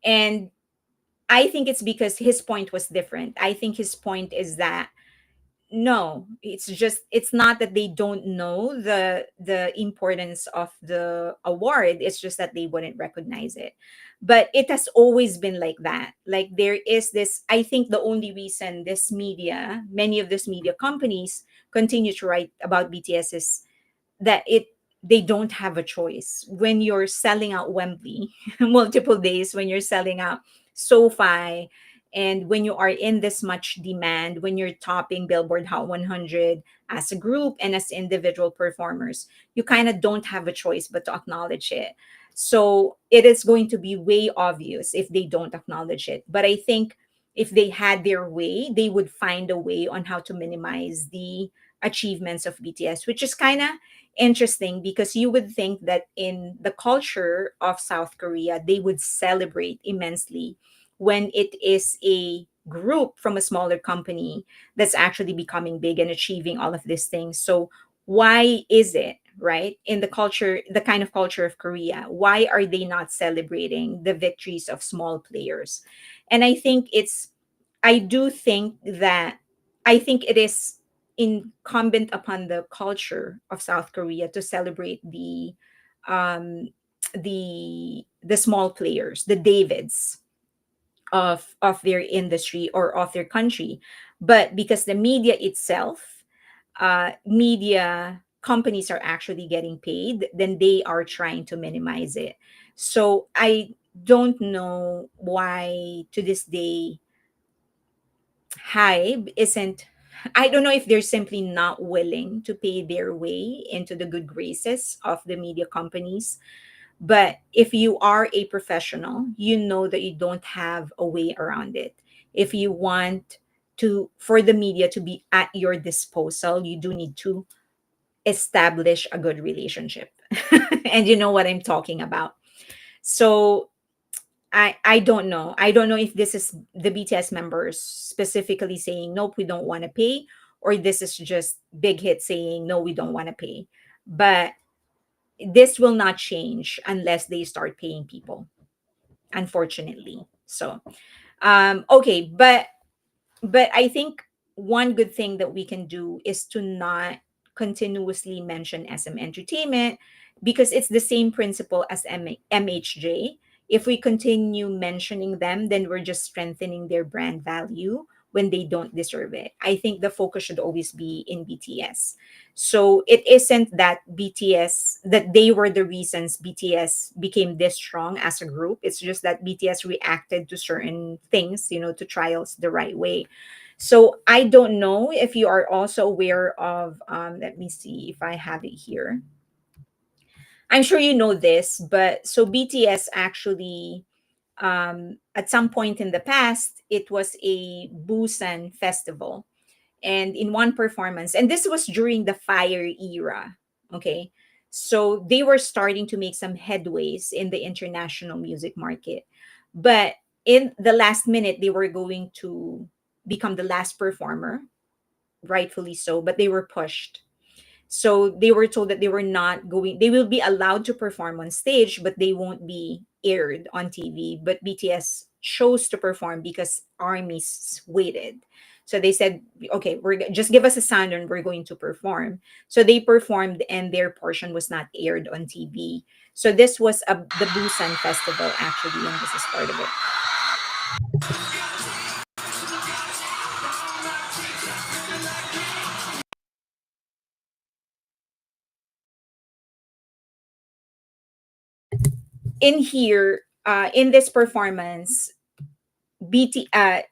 and I think it's because his point was different. I think his point is that no, it's not that they don't know the importance of the award, it's just that they wouldn't recognize it. But it has always been like that. Like, there is this, I think the only reason this media, many of these media companies continue to write about BTS is that they don't have a choice. When you're selling out Wembley multiple days, when you're selling out SoFi, and when you are in this much demand, when you're topping Billboard Hot 100 as a group and as individual performers, you kind of don't have a choice but to acknowledge it. So it is going to be way obvious if they don't acknowledge it. But I think if they had their way, they would find a way on how to minimize the achievements of BTS, which is kind of interesting because you would think that in the culture of South Korea, they would celebrate immensely when it is a group from a smaller company that's actually becoming big and achieving all of these things. So why is it, right, in the culture, the kind of culture of Korea, why are they not celebrating the victories of small players? And I do think that, I think it is incumbent upon the culture of South Korea to celebrate um the small players, the Davids of their industry or of their country. But because the media itself, media companies are actually getting paid, then they are trying to minimize it. So I don't know why to this day HYBE isn't, I don't know if they're simply not willing to pay their way into the good graces of the media companies. But if you are a professional, you know that you don't have a way around it. If you want to, for the media to be at your disposal, you do need to establish a good relationship. And you know what I'm talking about. So I don't know. I don't know if this is the BTS members specifically saying nope, we don't want to pay, or this is just Big Hit saying no, we don't want to pay. But this will not change unless they start paying people, unfortunately. So okay, but I think one good thing that we can do is to not continuously mention SM Entertainment, because it's the same principle as MHJ. If we continue mentioning them, then we're just strengthening their brand value when they don't deserve it. I think the focus should always be in BTS. So it isn't that BTS, that they were the reasons BTS became this strong as a group. It's just that BTS reacted to certain things, to trials the right way. So I don't know if you are also aware of, let me see if I have it here. I'm sure you know this, but so BTS actually, at some point in the past, it was a Busan festival. And in one performance, and this was during the Fire era, okay? So they were starting to make some headways in the international music market. But in the last minute, they were going to become the last performer, rightfully so, but they were pushed. So they were told that they were not going, they will be allowed to perform on stage, but they won't be aired on TV. But BTS chose to perform because armies waited. So they said, okay, just give us a sound and we're going to perform. So they performed and their portion was not aired on TV. So this was the Busan Festival actually, and this is part of it. In here, in this performance, BT RM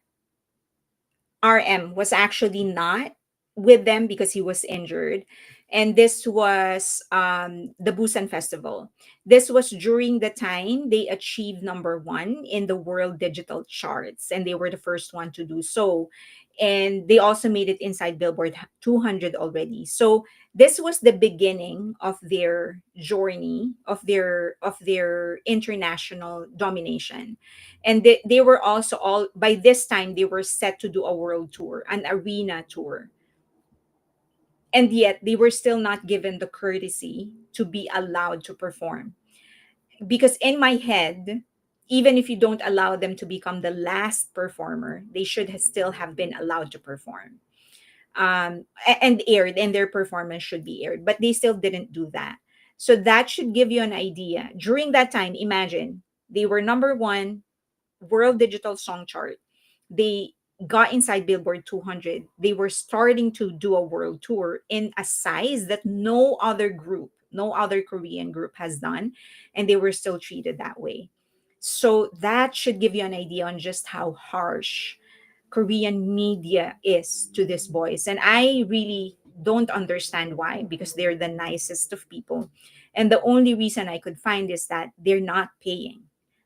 was actually not with them because he was injured. And this was the Busan Festival. This was during the time they achieved number one in the world digital charts, and they were the first one to do so. And they also made it inside Billboard 200 already. So this was the beginning of their journey, of their international domination. And they were also all, by this time they were set to do a world tour, an arena tour, and yet they were still not given the courtesy to be allowed to perform. Because in my head, even if you don't allow them to become the last performer, they should still have been allowed to perform, and aired, and their performance should be aired, but they still didn't do that. So that should give you an idea. During that time, imagine, they were number one world digital song chart. They got inside Billboard 200. They were starting to do a world tour in a size that no other group, no other Korean group has done, and they were still treated that way. So that should give you an idea on just how harsh Korean media is to these boys. And I really don't understand why, because they're the nicest of people. And the only reason I could find is that they're not paying.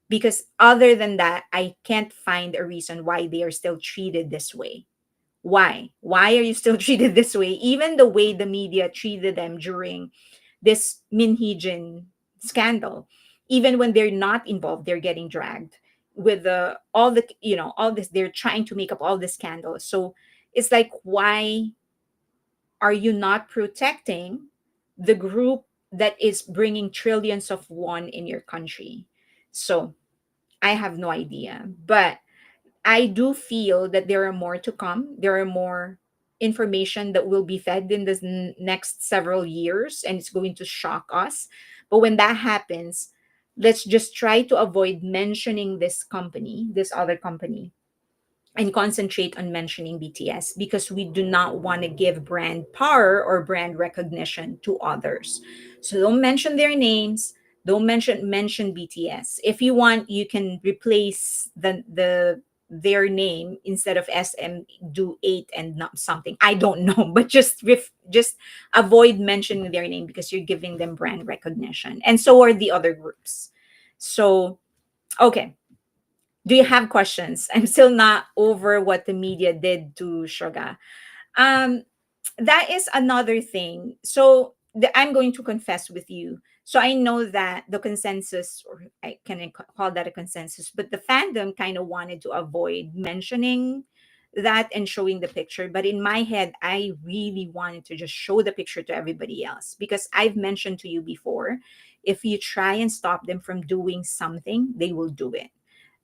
Because other than that, I can't find a reason why they are still treated this way. Why? Why are you still treated this way? Even the way the media treated them during this Minheejin scandal, even when they're not involved, they're getting dragged with all the, all this. They're trying to make up all the scandals. So it's like, why are you not protecting the group that is bringing trillions of won in your country? So I have no idea, but I do feel that there are more to come. There are more information that will be fed in the next several years, and it's going to shock us. But when that happens, let's just try to avoid mentioning this company, this other company, and concentrate on mentioning BTS, because we do not want to give brand power or brand recognition to others. So don't mention their names. Don't mention BTS. If you want, you can replace their name instead of SM, do 8 and not something. I don't know, but just avoid mentioning their name, because you're giving them brand recognition, and so are the other groups. So okay, do you have questions? I'm still not over what the media did to SUGA. Um, that is another thing. So I'm going to confess with you. So I know that the consensus, or I call that a consensus, but the fandom kind of wanted to avoid mentioning that and showing the picture. But in my head, I really wanted to just show the picture to everybody else, because I've mentioned to you before, if you try and stop them from doing something, they will do it.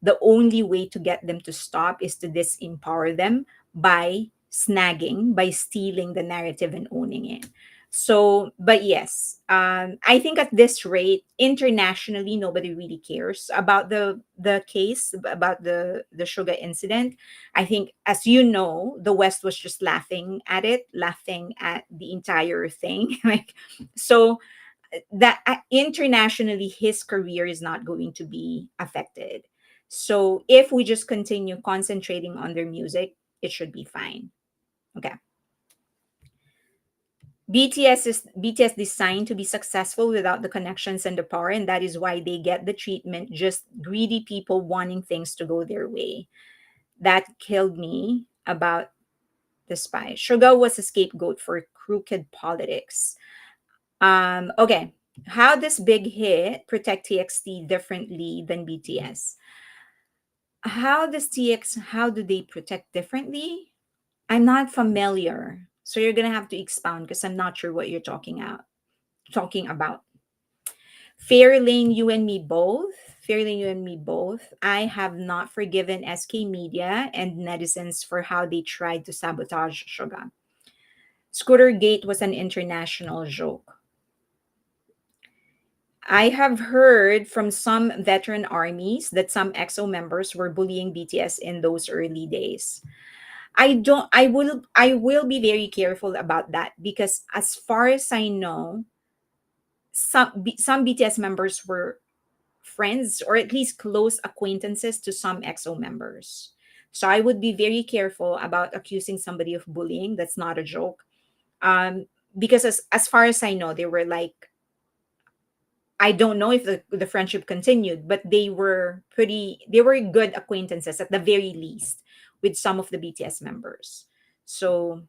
The only way to get them to stop is to disempower them by snagging, by stealing the narrative and owning it. So, but yes, I think at this rate, internationally, nobody really cares about the case, about the Suga incident. I think, as you know, the West was just laughing at it, laughing at the entire thing. Like, so that internationally, his career is not going to be affected. So if we just continue concentrating on their music, it should be fine. Okay. BTS designed to be successful without the connections and the power, and that is why they get the treatment. Just greedy people wanting things to go their way. That killed me about the spy. Suga was a scapegoat for crooked politics. Okay. How does Big Hit protect TXT differently than BTS? How do they protect differently? I'm not familiar. So you're gonna have to expound, because I'm not sure what you're talking about. Fairlane, you and me both. Fairlane, you and me both. I have not forgiven SK Media and netizens for how they tried to sabotage Suga. Scooter Gate was an international joke. I have heard from some veteran armies that some EXO members were bullying BTS in those early days. I will be very careful about that, because as far as I know, some BTS members were friends, or at least close acquaintances to some EXO members. So I would be very careful about accusing somebody of bullying. That's not a joke. Because as far as I know, they were like, I don't know if the friendship continued, but they were good acquaintances at the very least with some of the BTS members. So,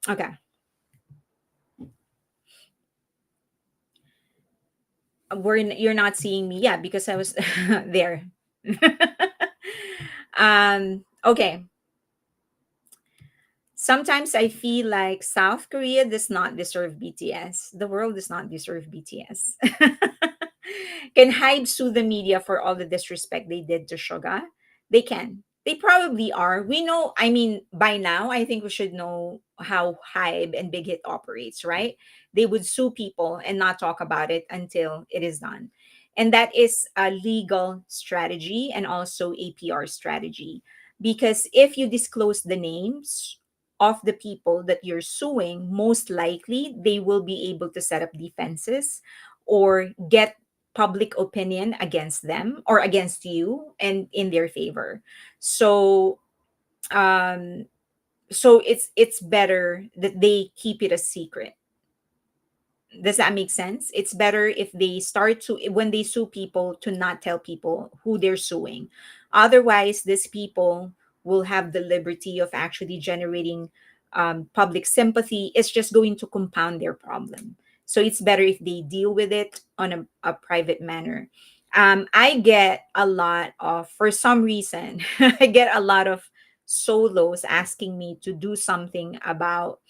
okay. You're not seeing me, yeah, because I was there. Okay. Sometimes I feel like South Korea does not deserve BTS. The world does not deserve BTS. Can HYBE sue the media for all the disrespect they did to Suga? They can. They probably are. We know, I mean, by now, I think we should know how HYBE and Big Hit operates, right? They would sue people and not talk about it until it is done. And that is a legal strategy and also a PR strategy. Because if you disclose the names of the people that you're suing, most likely they will be able to set up defenses or get public opinion against them or against you and in their favor. So um it's better that they keep it a secret. Does that make sense? It's better if they start to, when they sue people, to not tell people who they're suing. Otherwise, these people will have the liberty of actually generating public sympathy. It's just going to compound their problem. So it's better if they deal with it on a private manner. I get a lot of, for some reason, I get a lot of solos asking me to do something about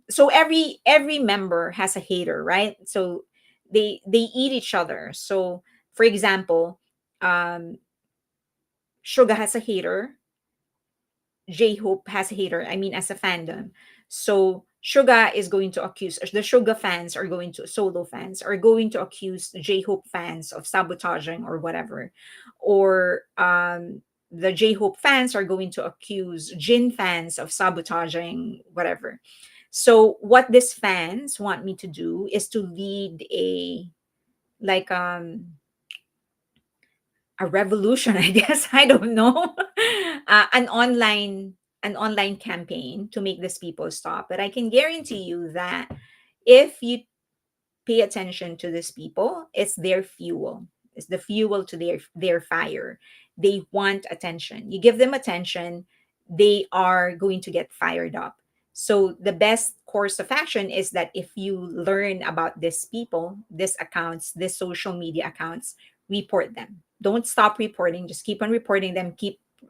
so every member has a hater, right? So they eat each other. So for example, um Suga has a hater, J-Hope has a hater, I mean, as a fandom. So Suga is going to accuse, the Suga fans are going to, solo fans are going to accuse J-Hope fans of sabotaging or whatever. Or the J-Hope fans are going to accuse Jin fans of sabotaging whatever. So what these fans want me to do is to lead like a revolution, I guess. I don't know. An online campaign to make these people stop. But I can guarantee you that if you pay attention to these people, it's their fuel. It's the fuel to their fire. They want attention. You give them attention, they are going to get fired up. So the best course of action is that if you learn about these people, these accounts, these social media accounts, report them. Don't stop reporting. Just keep on reporting them.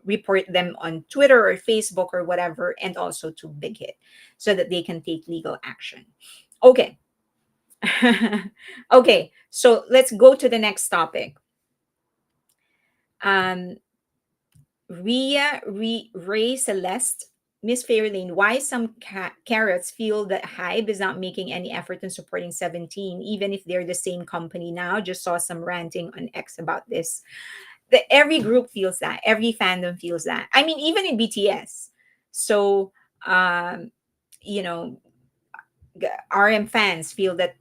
report them on Twitter or Facebook or whatever, and also to Big Hit so that they can take legal action. Okay. Okay, so let's go to the next topic. Um, Ray Celeste, Miss Fairlane, why some carrots feel that HYBE is not making any effort in supporting 17, even if they're the same company now. Just saw some ranting on X about this. Every group feels that. Every fandom feels that. I mean, even in BTS. So, um, you know, RM fans feel that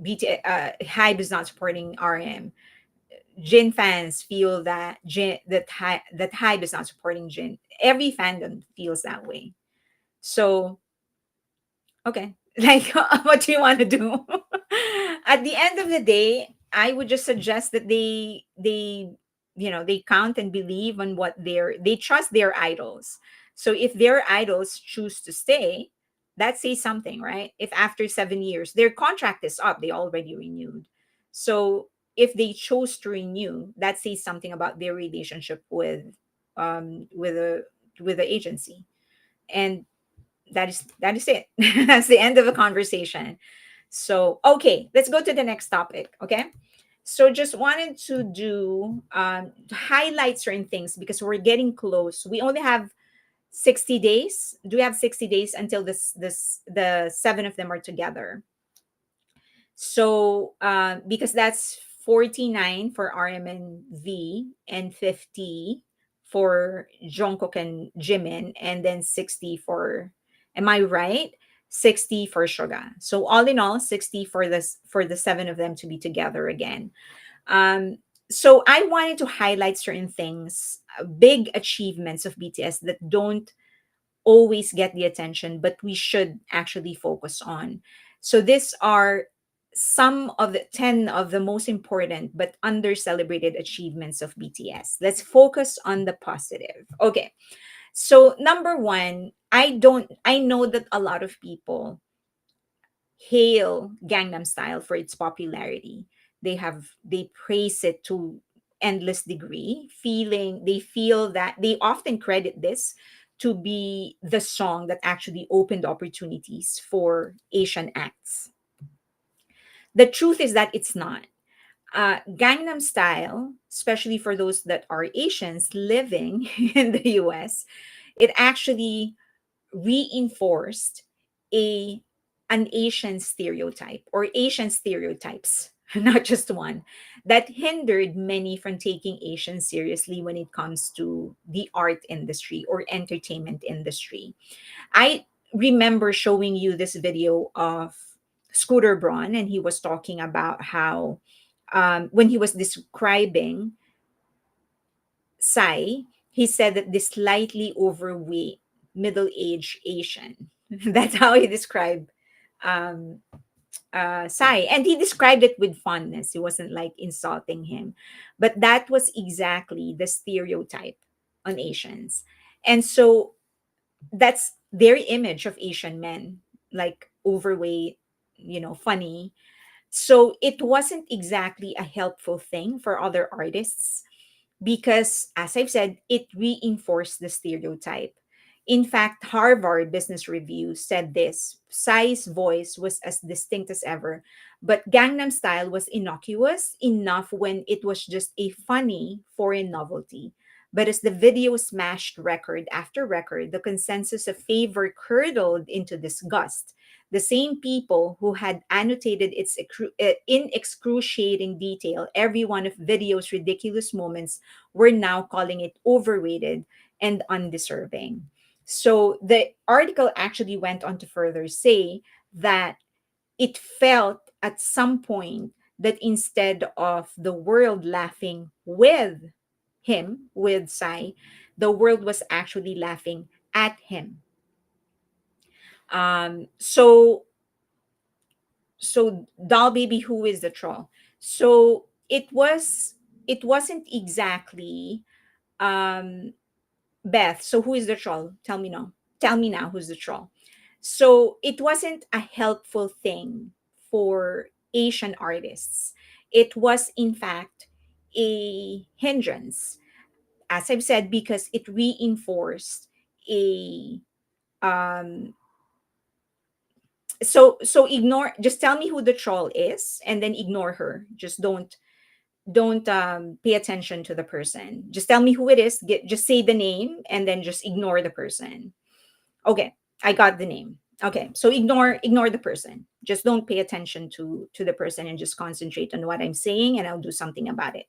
HYBE is not supporting RM. Jin fans feel that that HYBE is not supporting Jin. Every fandom feels that way. So okay, like what do you want to do? At the end of the day, I would just suggest that they count and believe on what they trust their idols. So if their idols choose to stay, that says something, right? If after 7 years their contract is up, they already renewed. So if they chose to renew, that says something about their relationship um with the with the agency. And that is it. That's the end of the conversation. So okay, let's go to the next topic. Okay, so just wanted to do to highlight certain things because we're getting close. We only have 60 days. Do we have 60 days until the seven of them are together? So because that's 49 for RM and V and 50 for Jungkook and Jimin, and then 60 for, am I right? 60 for Suga. So all in all, 60 for the seven of them to be together again. Um, so I wanted to highlight certain things, big achievements of BTS that don't always get the attention, but we should actually focus on. So these are some of the 10 of the most important but under celebrated achievements of BTS. Let's focus on the positive. Okay. So number 1, I know that a lot of people hail Gangnam Style for its popularity. They praise it to endless degree, feeling they feel that they often credit this to be the song that actually opened opportunities for Asian acts. The truth is that it's not. Gangnam Style, especially for those that are Asians living in the US, it actually reinforced a an Asian stereotype or Asian stereotypes, not just one, that hindered many from taking Asians seriously when it comes to the art industry or entertainment industry. I remember showing you this video of Scooter Braun, and he was talking about how when he was describing Psy, he said that this slightly overweight, middle-aged Asian. That's how he described um, Psy. And he described it with fondness. He wasn't like insulting him. But that was exactly the stereotype on Asians. And so that's their image of Asian men, like overweight, funny. So it wasn't exactly a helpful thing for other artists because, as I've said, it reinforced the stereotype. In fact, Harvard Business Review said this: Psy's voice was as distinct as ever, but Gangnam Style was innocuous enough when it was just a funny foreign novelty. But as the video smashed record after record, the consensus of favor curdled into disgust. The same people who had annotated in excruciating detail every one of video's ridiculous moments were now calling it overrated and undeserving. So the article actually went on to further say that it felt at some point that instead of the world laughing with him, with Sai, the world was actually laughing at him. So doll baby, who is the troll? So it wasn't exactly um Beth, so who is the troll? Tell me now, who's the troll? So it wasn't a helpful thing for Asian artists. It was in fact a hindrance. as I've said, because it reinforced a um so ignore, just tell me who the troll is and then ignore her. Just don't pay attention to the person. Just tell me who it is. Just say the name and then just ignore the person. Okay, I got the name. Okay, so ignore the person. Just don't pay attention to the person and just concentrate on what I'm saying, and I'll do something about it.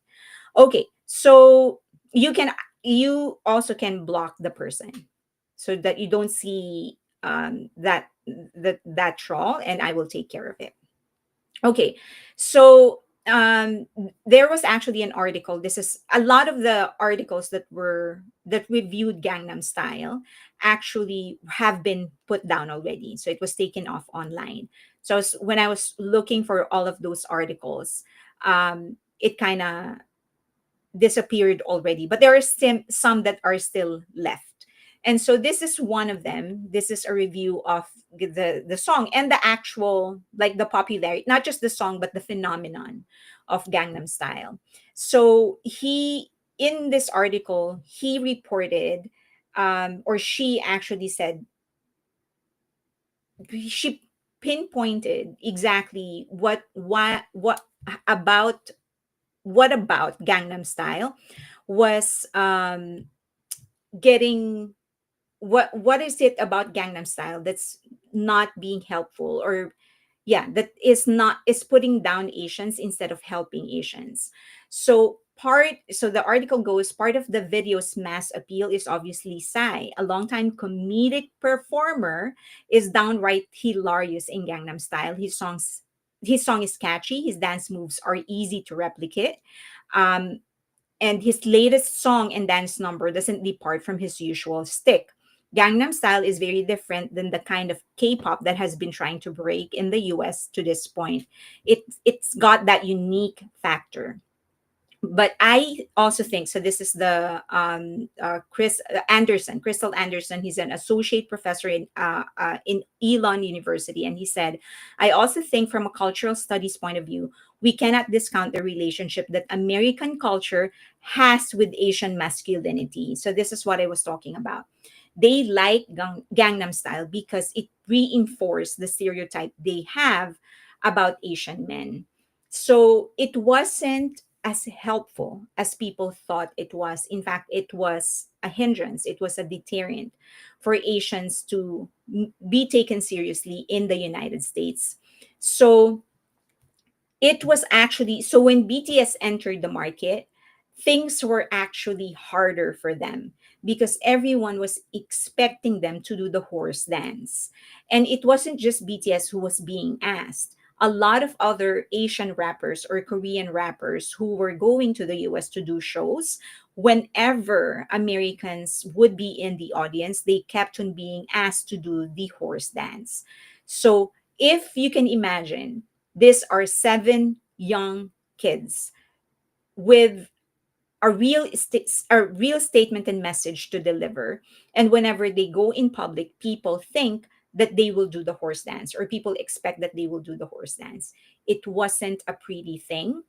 Okay, so you also can block the person so that you don't see that troll, and I will take care of it. Okay, so there was actually an article. This is a lot of the articles that reviewed Gangnam Style actually have been put down already. So it was taken off online. So when I was looking for all of those articles, it kind of disappeared already, but there are some that are still left. And so this is one of them. This is a review of the song and the actual, like, the popularity, not just the song but the phenomenon of Gangnam Style. So he, in this article, he reported, or she actually said, she pinpointed exactly about what about Gangnam Style was getting, what is it about Gangnam Style that's not being helpful, or yeah, that is putting down Asians instead of helping Asians. So the article goes, part of the video's mass appeal is obviously Psy, a longtime comedic performer, is downright hilarious in Gangnam Style. His song is catchy, his dance moves are easy to replicate. Um, and his latest song and dance number doesn't depart from his usual stick. Gangnam Style is very different than the kind of K-pop that has been trying to break in the US to this point. It's got that unique factor. But I also think, so this is the Crystal Anderson. He's an associate professor in Elon University, and he said, I also think from a cultural studies point of view, we cannot discount the relationship that American culture has with Asian masculinity. So this is what I was talking about. They like Gangnam Style because it reinforced the stereotype they have about Asian men. So it wasn't as helpful as people thought it was. In fact, it was a hindrance, it was a deterrent for Asians to be taken seriously in the United States. So it was actually, so when BTS entered the market, things were actually harder for them because everyone was expecting them to do the horse dance. And it wasn't just BTS who was being asked. A lot of other Asian rappers or Korean rappers who were going to the US to do shows, whenever Americans would be in the audience, they kept on being asked to do the horse dance. So if you can imagine, these are seven young kids with a real statement and message to deliver. And whenever they go in public, people think that they will do the horse dance, or people expect that they will do the horse dance. It wasn't a pretty thing.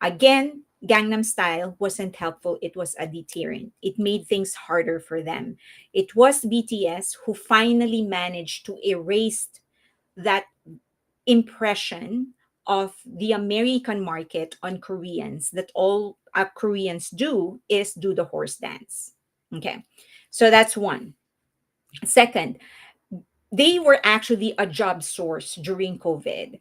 Again, Gangnam Style wasn't helpful. It was a deterrent. It made things harder for them. It was BTS who finally managed to erase that impression of the American market on Koreans, that all Koreans do is do the horse dance. Okay, so that's one. Second, they were actually a job source during COVID.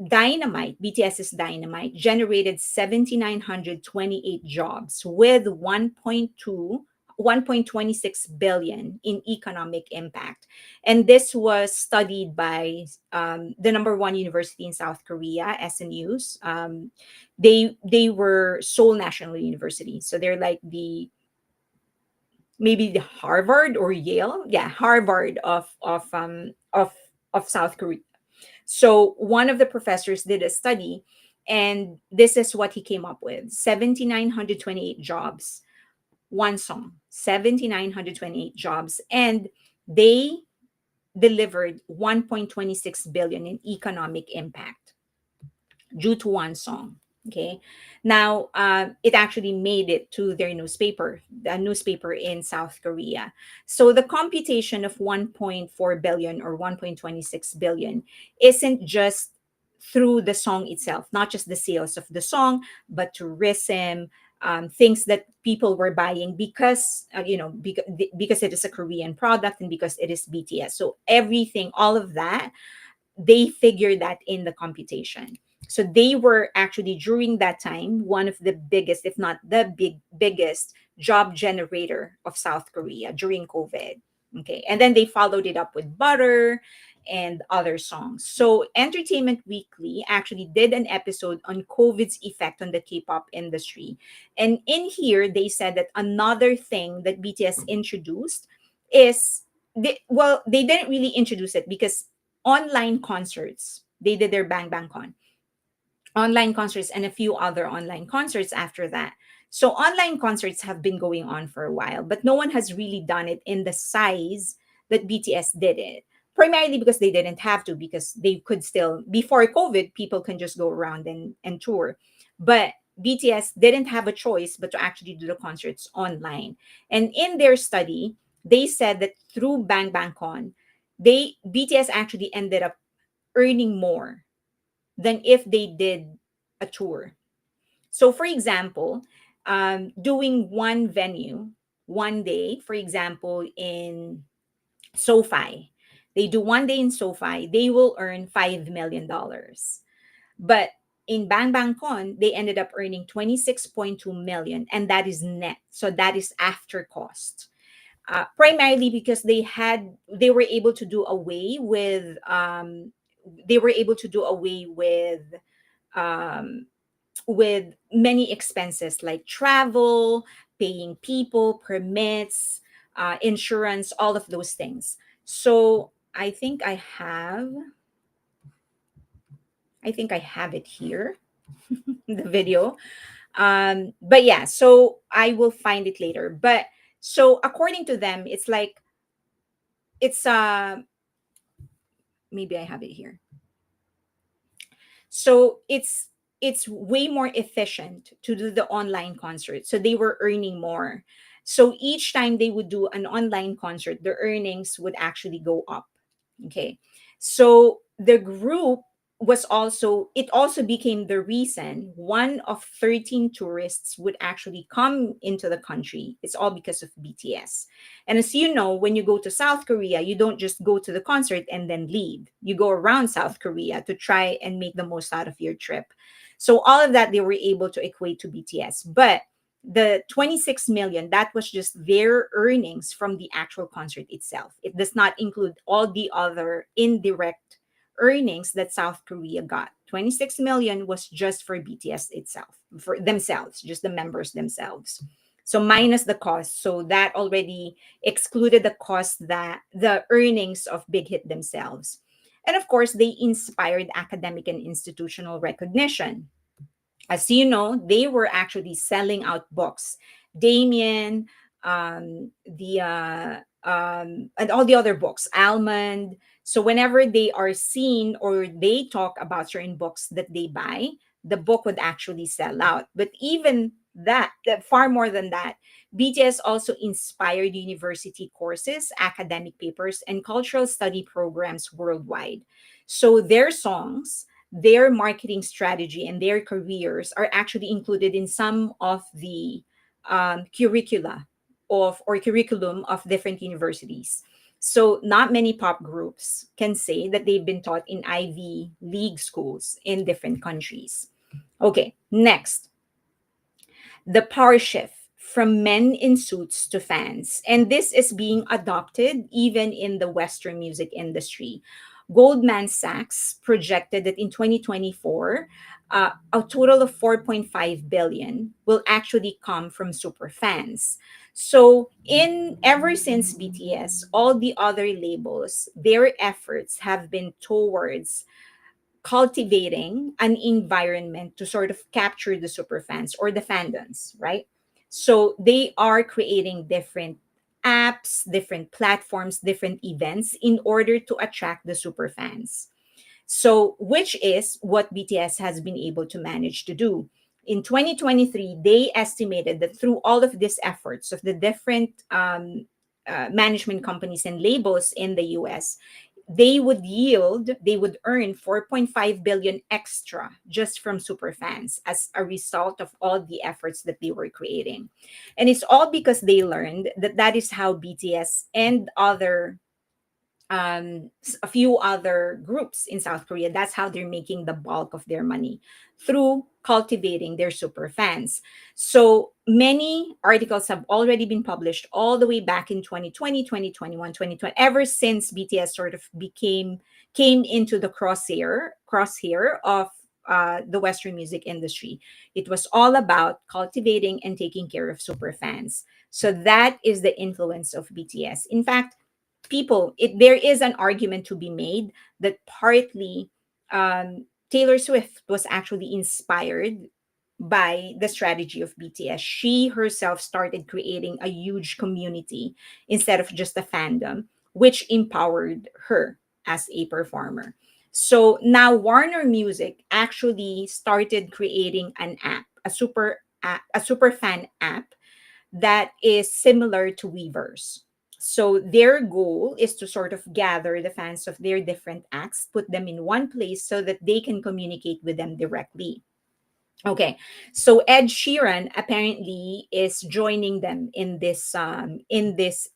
Dynamite, BTS's Dynamite, generated 7,928 jobs with 1.26 billion in economic impact. And this was studied by the number one university in South Korea, SNU's. They were Seoul National University. So they're like the, maybe the Harvard or Yale, yeah, Harvard of South Korea. So one of the professors did a study, and this is what he came up with: 7,928 jobs, one song, 7,928 jobs, and they delivered 1.26 billion in economic impact due to one song. Okay. Now, it actually made it to their newspaper, the newspaper in South Korea. So the computation of 1.4 billion or 1.26 billion isn't just through the song itself, not just the sales of the song, but tourism, things that people were buying because, because it is a Korean product and because it is BTS. So everything, all of that, they figured that in the computation. So they were actually during that time one of the biggest, if not the biggest job generator of South Korea during COVID. Okay, and then they followed it up with Butter and other songs. So Entertainment Weekly actually did an episode on COVID's effect on the K-pop industry, and in here they said that another thing that BTS introduced is they didn't really introduce it because online concerts. They did their Bang Bang Con online concerts and a few other online concerts after that. So online concerts have been going on for a while, but no one has really done it in the size that BTS did it. Primarily because they didn't have to, because they could still, before COVID, people can just go around and tour. But BTS didn't have a choice but to actually do the concerts online. And in their study, they said that through Bang Bang Con, BTS actually ended up earning more than if they did a tour. So, for example, doing one venue one day, for example, in SoFi, they do one day in SoFi, they will earn $5 million. But in Bang Bang Con, they ended up earning 26.2 million, and that is net. So that is after cost. Primarily because they were able to do away with um, with many expenses like travel, paying people, permits, insurance, all of those things. So I think I have it here, the video. But yeah, so I will find it later. But so according to them, it's like it's maybe I have it here. So it's way more efficient to do the online concert. So they were earning more. So each time they would do an online concert, the earnings would actually go up. Okay. So the group it also became the reason one of 13 tourists would actually come into the country. It's all because of BTS. And as you know, when you go to South Korea, you don't just go to the concert and then leave. You go around South Korea to try and make the most out of your trip. So all of that they were able to equate to BTS. But the 26 million, that was just their earnings from the actual concert itself. It does not include all the other indirect earnings that South Korea got. 26 million was just for BTS itself, for themselves, just the members themselves. So minus the cost. So that already excluded the cost, that the earnings of Big Hit themselves. And of course, they inspired academic and institutional recognition. As you know, they were actually selling out books. Damien, and all the other books, Almond. So whenever they are seen or they talk about certain books that they buy, the book would actually sell out. But even that far more than that, BTS also inspired university courses, academic papers, and cultural study programs worldwide. So their songs, their marketing strategy, and their careers are actually included in some of the curricula or curriculum of different universities. So not many pop groups can say that they've been taught in Ivy League schools in different countries. Okay, next, the power shift from men in suits to fans. And this is being adopted even in the Western music industry. Goldman Sachs projected that in 2024, a total of 4.5 billion will actually come from super fans. So, in ever since BTS, all the other labels, their efforts have been towards cultivating an environment to sort of capture the super fans or the fandoms, right? So they are creating different apps, different platforms, different events in order to attract the super fans. So, which is what BTS has been able to manage to do. In 2023, they estimated that through all of these efforts of the different management companies and labels in the US, they would earn 4.5 billion extra just from superfans as a result of all the efforts that they were creating. And it's all because they learned that that is how BTS and other a few other groups in South Korea. That's how they're making the bulk of their money, through cultivating their super fans. So many articles have already been published all the way back in 2020, 2021, 2020, ever since BTS sort of came into the crosshair of the Western music industry. It was all about cultivating and taking care of super fans. So that is the influence of BTS. In fact, there is an argument to be made that partly Taylor Swift was actually inspired by the strategy of BTS. She herself started creating a huge community instead of just a fandom, which empowered her as a performer. So now Warner Music actually started creating an app, a super fan app that is similar to Weverse. So their goal is to sort of gather the fans of their different acts, put them in one place so that they can communicate with them directly. Okay, so Ed Sheeran apparently is joining them in this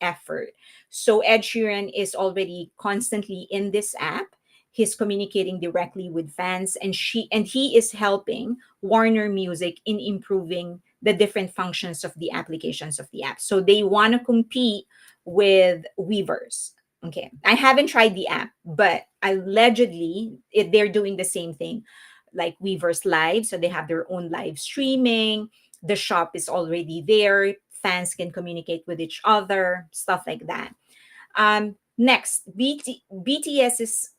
effort. So Ed Sheeran is already constantly in this app. He's communicating directly with fans, and he is helping Warner Music in improving the different functions of the applications of the app. So they want to compete with Weavers. Okay, I haven't tried the app, but they're doing the same thing like Weverse Live. So they have their own live streaming. The shop is already there. Fans can communicate with each other, stuff like that. Next, BTS's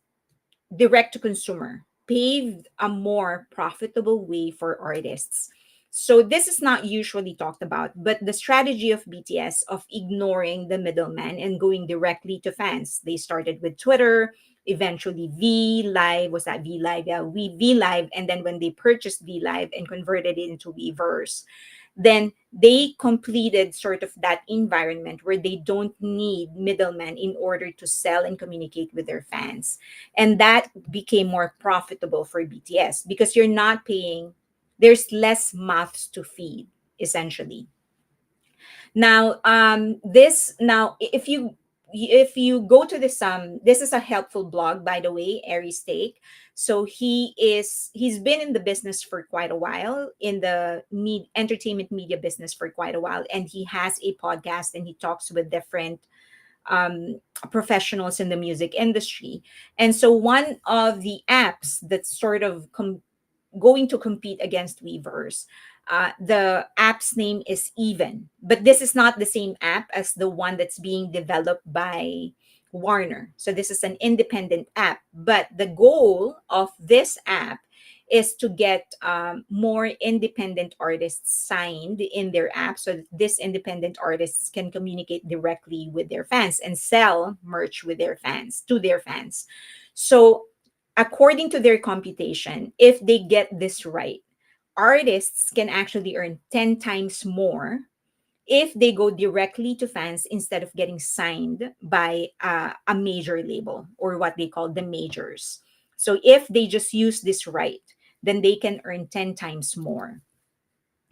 direct to consumer paved a more profitable way for artists. So this is not usually talked about, but the strategy of BTS of ignoring the middleman and going directly to fans. They started with Twitter, eventually V Live, was that V Live? Yeah, V Live, and then when they purchased V Live and converted it into Weverse, then they completed sort of that environment where they don't need middlemen in order to sell and communicate with their fans. And that became more profitable for BTS because you're not paying, there's less mouths to feed, essentially. Now, if you go to this is a helpful blog, by the way, Aries Take. So he's been in the business for quite a while, in the entertainment media business for quite a while, and he has a podcast and he talks with different professionals in the music industry. And so one of the apps that's sort of going to compete against Weavers. The app's name is Even, but this is not the same app as the one that's being developed by Warner. So this is an independent app, but the goal of this app is to get more independent artists signed in their app so that these independent artists can communicate directly with their fans and sell merch with their fans to their fans. So according to their computation, if they get this right, artists can actually earn 10 times more if they go directly to fans instead of getting signed by a major label, or what they call the majors. So if they just use this right, then they can earn 10 times more.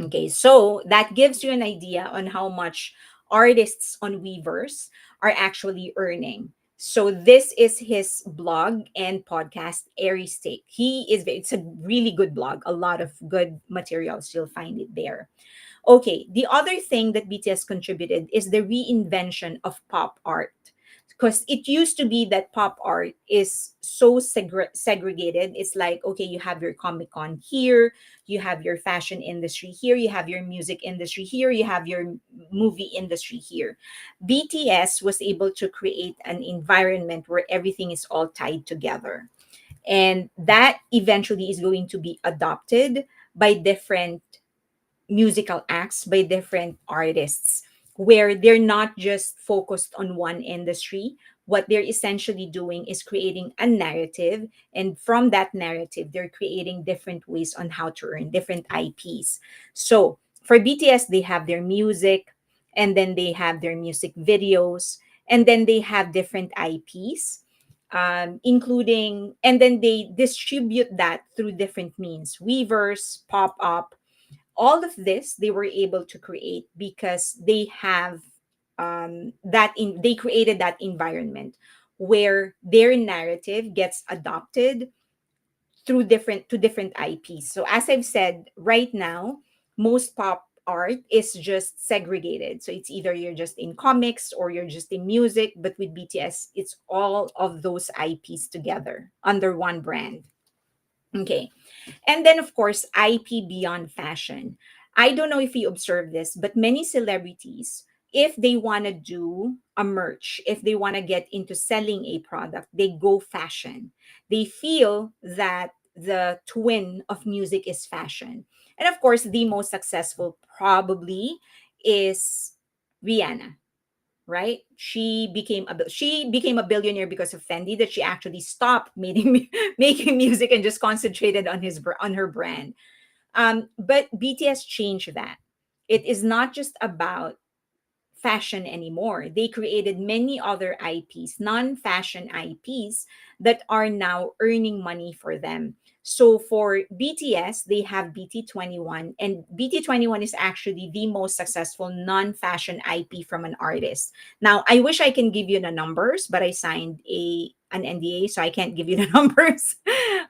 Okay, so that gives you an idea on how much artists on Weverse are actually earning. So this is his blog and podcast, Airy Steak. It's a really good blog, a lot of good materials. You'll find it there. Okay, the other thing that BTS contributed is the reinvention of pop art. Because it used to be that pop art is so segregated. It's like, okay, you have your Comic Con here, you have your fashion industry here, you have your music industry here, you have your movie industry here. BTS was able to create an environment where everything is all tied together. And that eventually is going to be adopted by different musical acts, by different artists, where they're not just focused on one industry, what they're essentially doing is creating a narrative. And from that narrative, they're creating different ways on how to earn different IPs. So for BTS, they have their music, and then they have their music videos, and then they have different IPs, including, and then they distribute that through different means, Weavers, pop up. All of this they were able to create because they have they created that environment where their narrative gets adopted through different IPs. So as I've said, right now, most pop art is just segregated. So it's either you're just in comics or you're just in music, but with BTS, it's all of those IPs together under one brand. Okay. And then, of course, IP beyond fashion. I don't know if you observe this, but many celebrities, if they want to do a merch, if they want to get into selling a product, they go fashion. They feel that the twin of music is fashion. And of course, the most successful probably is Rihanna, right? She became a billionaire because of Fendi, that she actually stopped making making music and just concentrated on on her brand. But BTS changed that. It is not just about fashion anymore. They created many other IPs, non-fashion IPs, that are now earning money for them. So for BTS, they have BT21, and BT21 is actually the most successful non-fashion IP from an artist. Now, I wish I can give you the numbers, but I signed an NDA, so I can't give you the numbers.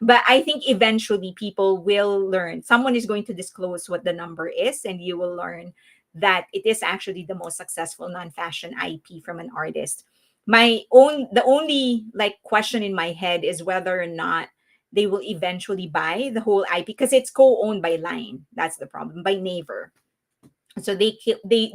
But I think eventually people will learn. Someone is going to disclose what the number is, and you will learn that it is actually the most successful non-fashion IP from an artist. The only like question in my head is whether or not they will eventually buy the whole IP, because it's co-owned by Line. That's the problem, by Naver. So they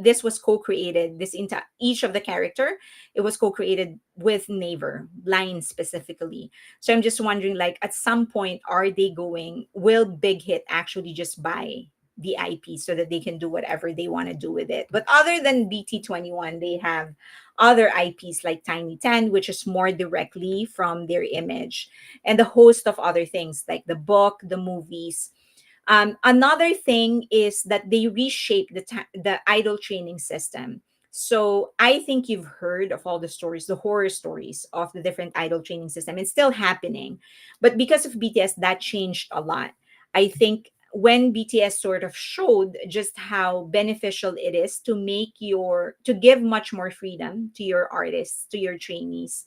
this was co-created, this into each of the character, it was co-created with Naver, Line specifically. So I'm just wondering, like, at some point, are they going, will Big Hit actually just buy the IP so that they can do whatever they want to do with it? But other than BT21, they have other IPs like Tiny 10, which is more directly from their image, and a host of other things like the book, the movies. Another thing is that they reshaped the idol training system. So I think you've heard of all the stories, the horror stories of the different idol training system. It's still happening, but because of BTS, that changed a lot. I think when BTS sort of showed just how beneficial it is to give much more freedom to your artists, to your trainees,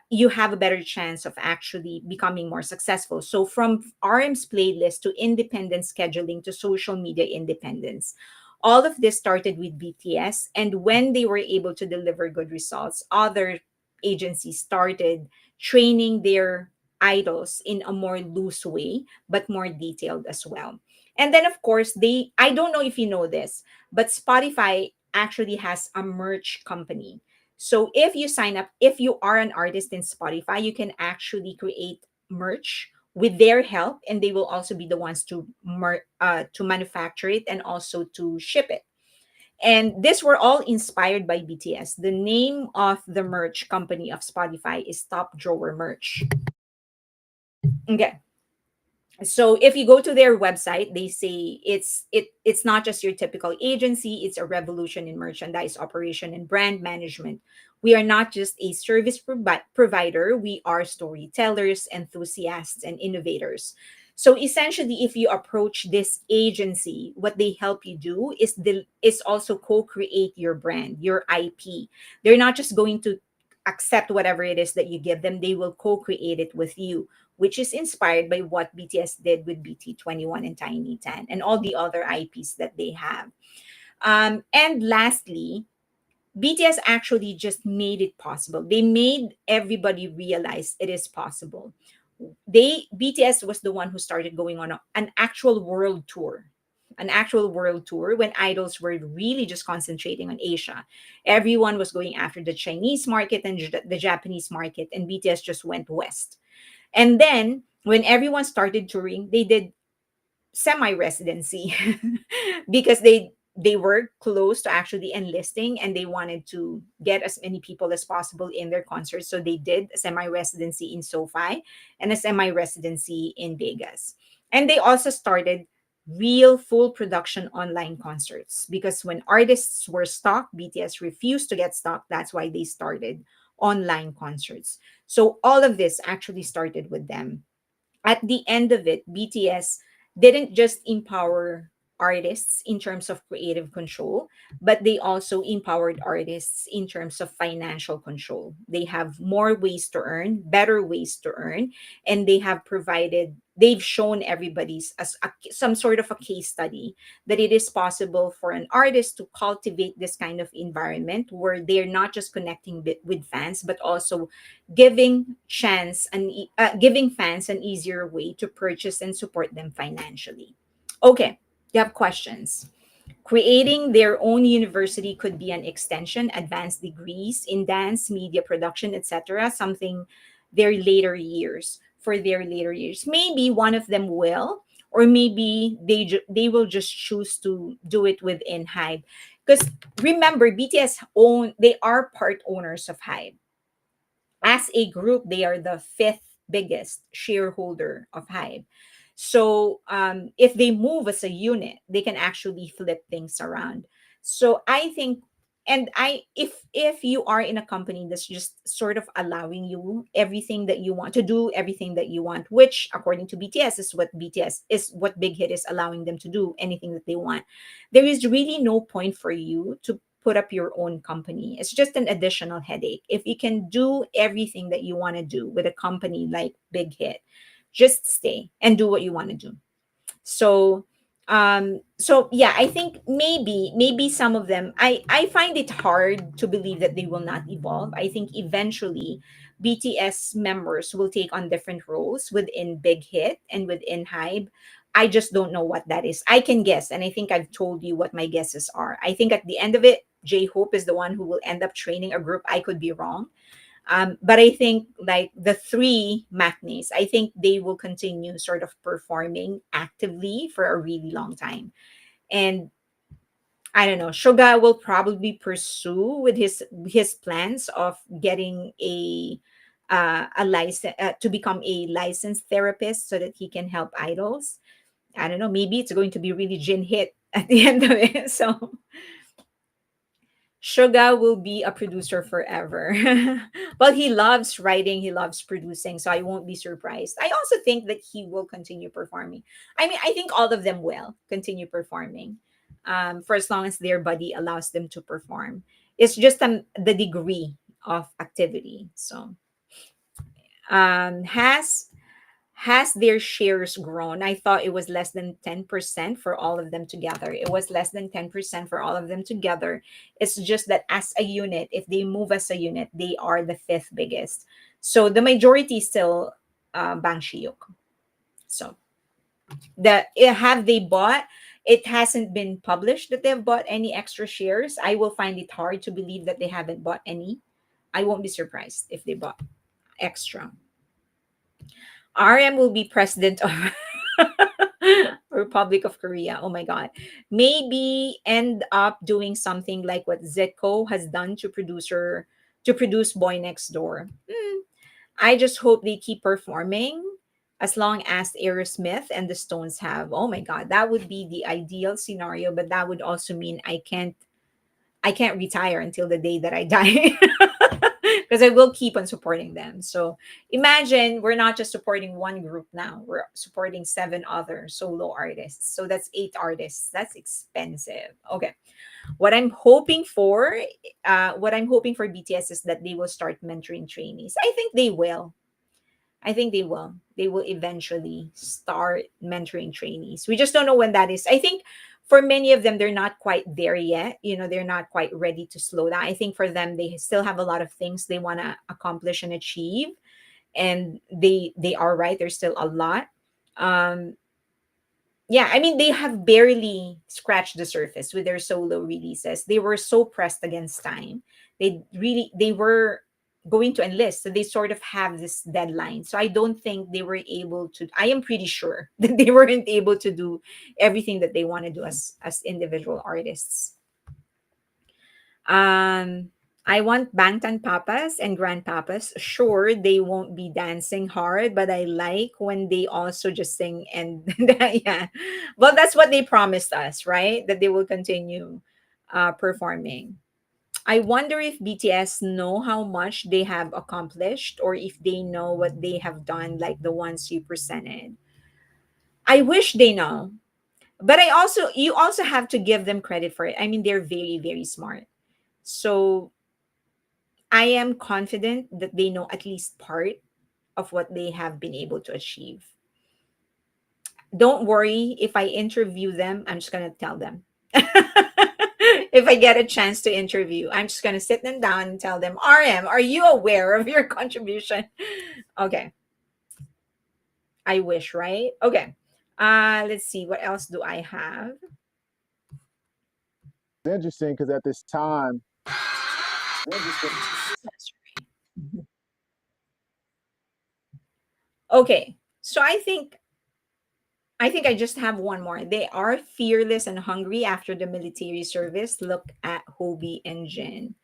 you have a better chance of actually becoming more successful. So, from RM's playlist to independent scheduling to social media independence, all of this started with BTS. And when they were able to deliver good results, other agencies started training their idols in a more loose way, but more detailed as well. And then, of course, I don't know if you know this, but Spotify actually has a merch company. So if you sign up, if you are an artist in Spotify, you can actually create merch with their help, and they will also be the ones to manufacture it and also to ship it. And these were all inspired by BTS. The name of the merch company of Spotify is Top Drawer Merch. Okay. So if you go to their website, they say it's not just your typical agency, it's a revolution in merchandise operation and brand management. We are not just a service provider, we are storytellers, enthusiasts, and innovators. So essentially, if you approach this agency, what they help you do is also co-create your brand, your IP. They're not just going to accept whatever it is that you give them, they will co-create it with you, which is inspired by what BTS did with BT21 and Tiny 10 and all the other IPs that they have. And lastly, BTS actually just made it possible. They made everybody realize it is possible. BTS was the one who started going on an actual world tour. An actual world tour when idols were really just concentrating on Asia. Everyone was going after the Chinese market and the Japanese market, and BTS just went west. And then when everyone started touring, they did semi-residency because they were close to actually enlisting, and they wanted to get as many people as possible in their concerts. So they did a semi-residency in SoFi and a semi-residency in Vegas. And they also started real full production online concerts, because when artists were stocked, BTS refused to get stocked. That's why they started online concerts. So all of this actually started with them. At the end of it, BTS didn't just empower artists in terms of creative control, but they also empowered artists in terms of financial control. They have more ways to earn, better ways to earn, and they've shown everybody's as some sort of a case study that it is possible for an artist to cultivate this kind of environment where they're not just connecting with fans, but also giving fans an easier way to purchase and support them financially. Okay, you have questions. Creating their own university could be an extension, advanced degrees in dance, media production, etc. Something their later years. Maybe one of them will, or maybe they will just choose to do it within HYBE. Because remember, BTS they are part owners of HYBE. As a group, they are the fifth biggest shareholder of HYBE. So if they move as a unit, they can actually flip things around. So I think, and I if you are in a company that's just sort of allowing you everything that you want to do, everything that you want, which according to BTS is what Big Hit is allowing them to do, anything that they want, there is really no point for you to put up your own company. It's just an additional headache. If you can do everything that you want to do with a company like Big Hit, just stay and do what you want to do. So so yeah, I think maybe some of them, I find it hard to believe that they will not evolve. I think eventually BTS members will take on different roles within Big Hit and within HYBE. I just don't know what that is. I can guess, and I think I've told you what my guesses are. I think at the end of it, J-Hope is the one who will end up training a group. I could be wrong. But I think like the three matinees, I think they will continue sort of performing actively for a really long time. And I don't know, Suga will probably pursue with his plans of getting a license to become a licensed therapist so that he can help idols. I don't know, maybe it's going to be really Jin hit at the end of it. So Suga will be a producer forever. Well, he loves writing, he loves producing, so I won't be surprised. I also think that he will continue performing. I mean, I think all of them will continue performing for as long as their body allows them to perform. It's just the degree of activity. So, has their shares grown? I thought it was less than 10% for all of them together. It was less than 10% for all of them together. It's just that as a unit, if they move as a unit, they are the fifth biggest. So the majority is still Bang Shiyuk. So have they bought? It hasn't been published that they've bought any extra shares. I will find it hard to believe that they haven't bought any. I won't be surprised if they bought extra. RM will be president of Republic of Korea. Oh my God. Maybe end up doing something like what Zeko has done to produce Boy Next Door. I just hope they keep performing as long as Aerosmith and the Stones have. Oh my God, that would be the ideal scenario, but that would also mean I can't retire until the day that I die. Because I will keep on supporting them. So imagine we're not just supporting one group now, we're supporting 7 other solo artists. So that's 8 artists. That's expensive. Okay. What I'm hoping for, BTS is that they will start mentoring trainees. I think they will. I think they will. They will eventually start mentoring trainees. We just don't know when that is. I think for many of them, they're not quite there yet. They're not quite ready to slow down. I think for them, they still have a lot of things they want to accomplish and achieve. And they are right. There's still a lot. Um, yeah, I mean, they have barely scratched the surface with their solo releases. They were so pressed against time. They going to enlist. So they sort of have this deadline. So I don't think they were able to, I am pretty sure that they weren't able to do everything that they want to do as individual artists. Um, I want Bangtan Papas and Grandpapas. Sure, they won't be dancing hard, but I like when they also just sing and yeah. Well, that's what they promised us, right? That they will continue performing. I wonder if BTS know how much they have accomplished or if they know what they have done, like the ones you presented. I wish they know. But you also have to give them credit for it. I mean, they're very, very smart. So I am confident that they know at least part of what they have been able to achieve. Don't worry if I interview them, I'm just going to tell them. If I get a chance to interview, I'm just going to sit them down and tell them, RM, are you aware of your contribution? Okay. I wish, right? Okay. Let's see. What else do I have? It's interesting because at this time, Okay. So I think I just have one more. They are fearless and hungry after the military service. Look at Hobie and Jin.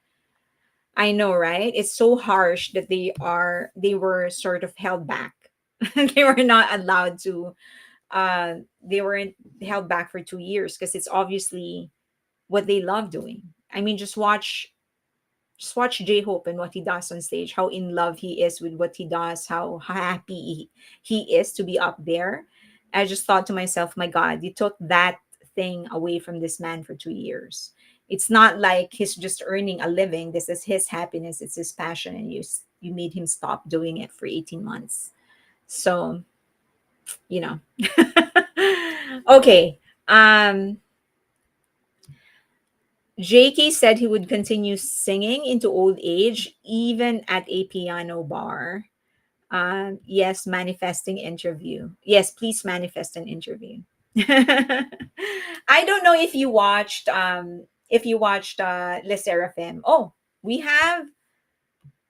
I know, right? It's so harsh that they were sort of held back. They were not allowed to they weren't held back for 2 years because it's obviously what they love doing. I mean, just watch J-Hope and what he does on stage, how in love he is with what he does, how happy he is to be up there. I just thought to myself, my God, you took that thing away from this man for 2 years. It's not like he's just earning a living. This is his happiness, it's his passion, and you made him stop doing it for 18 months. So, you know. Okay. JK said he would continue singing into old age, even at a piano bar. Yes, manifesting interview. Yes, please manifest an interview. I don't know if you watched LESSERAFIM. Oh, we have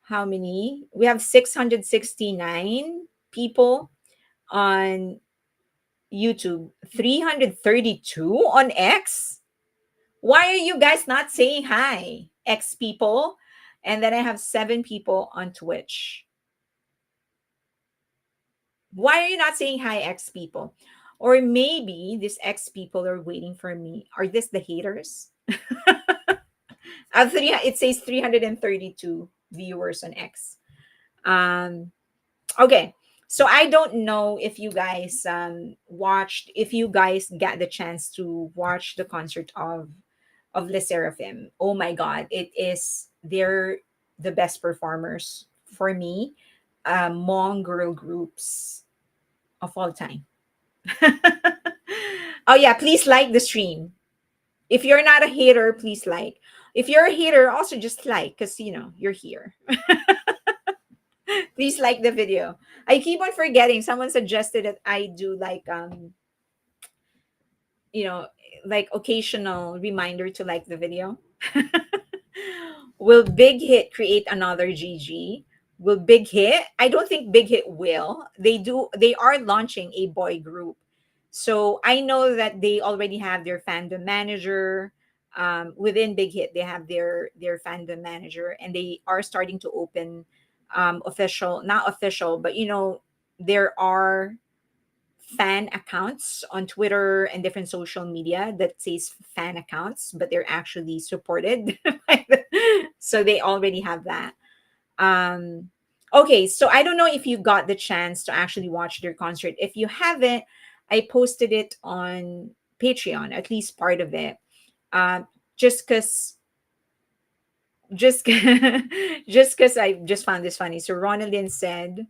how many? We have 669 people on YouTube, 332 on X. Why are you guys not saying hi, X people? And then I have 7 people on Twitch. Why are you not saying hi, X people? Or maybe these X people are waiting for me. Are this the haters? It says 332 viewers on X. Okay. So I don't know if you guys if you guys got the chance to watch the concert of LESSERAFIM. Oh my God, they're the best performers for me among girl groups of all time. Oh yeah, please like the stream. If you're not a hater, please like. If you're a hater, also just like because you're here. Please like the video. I keep on forgetting. Someone suggested that I do you know, like occasional reminder to like the video. Will Big Hit create another GG? Will Big Hit? I don't think Big Hit will. They are launching a boy group. So I know that they already have their fandom manager. Within Big Hit, they have their fandom manager, and they are starting to open official, not official, but there are fan accounts on Twitter and different social media that says fan accounts, but they're actually supported. So they already have that. Okay, so I don't know if you got the chance to actually watch their concert. If you haven't, I posted it on Patreon, at least part of it. Just because just just because I just found this funny. So Ronaldin said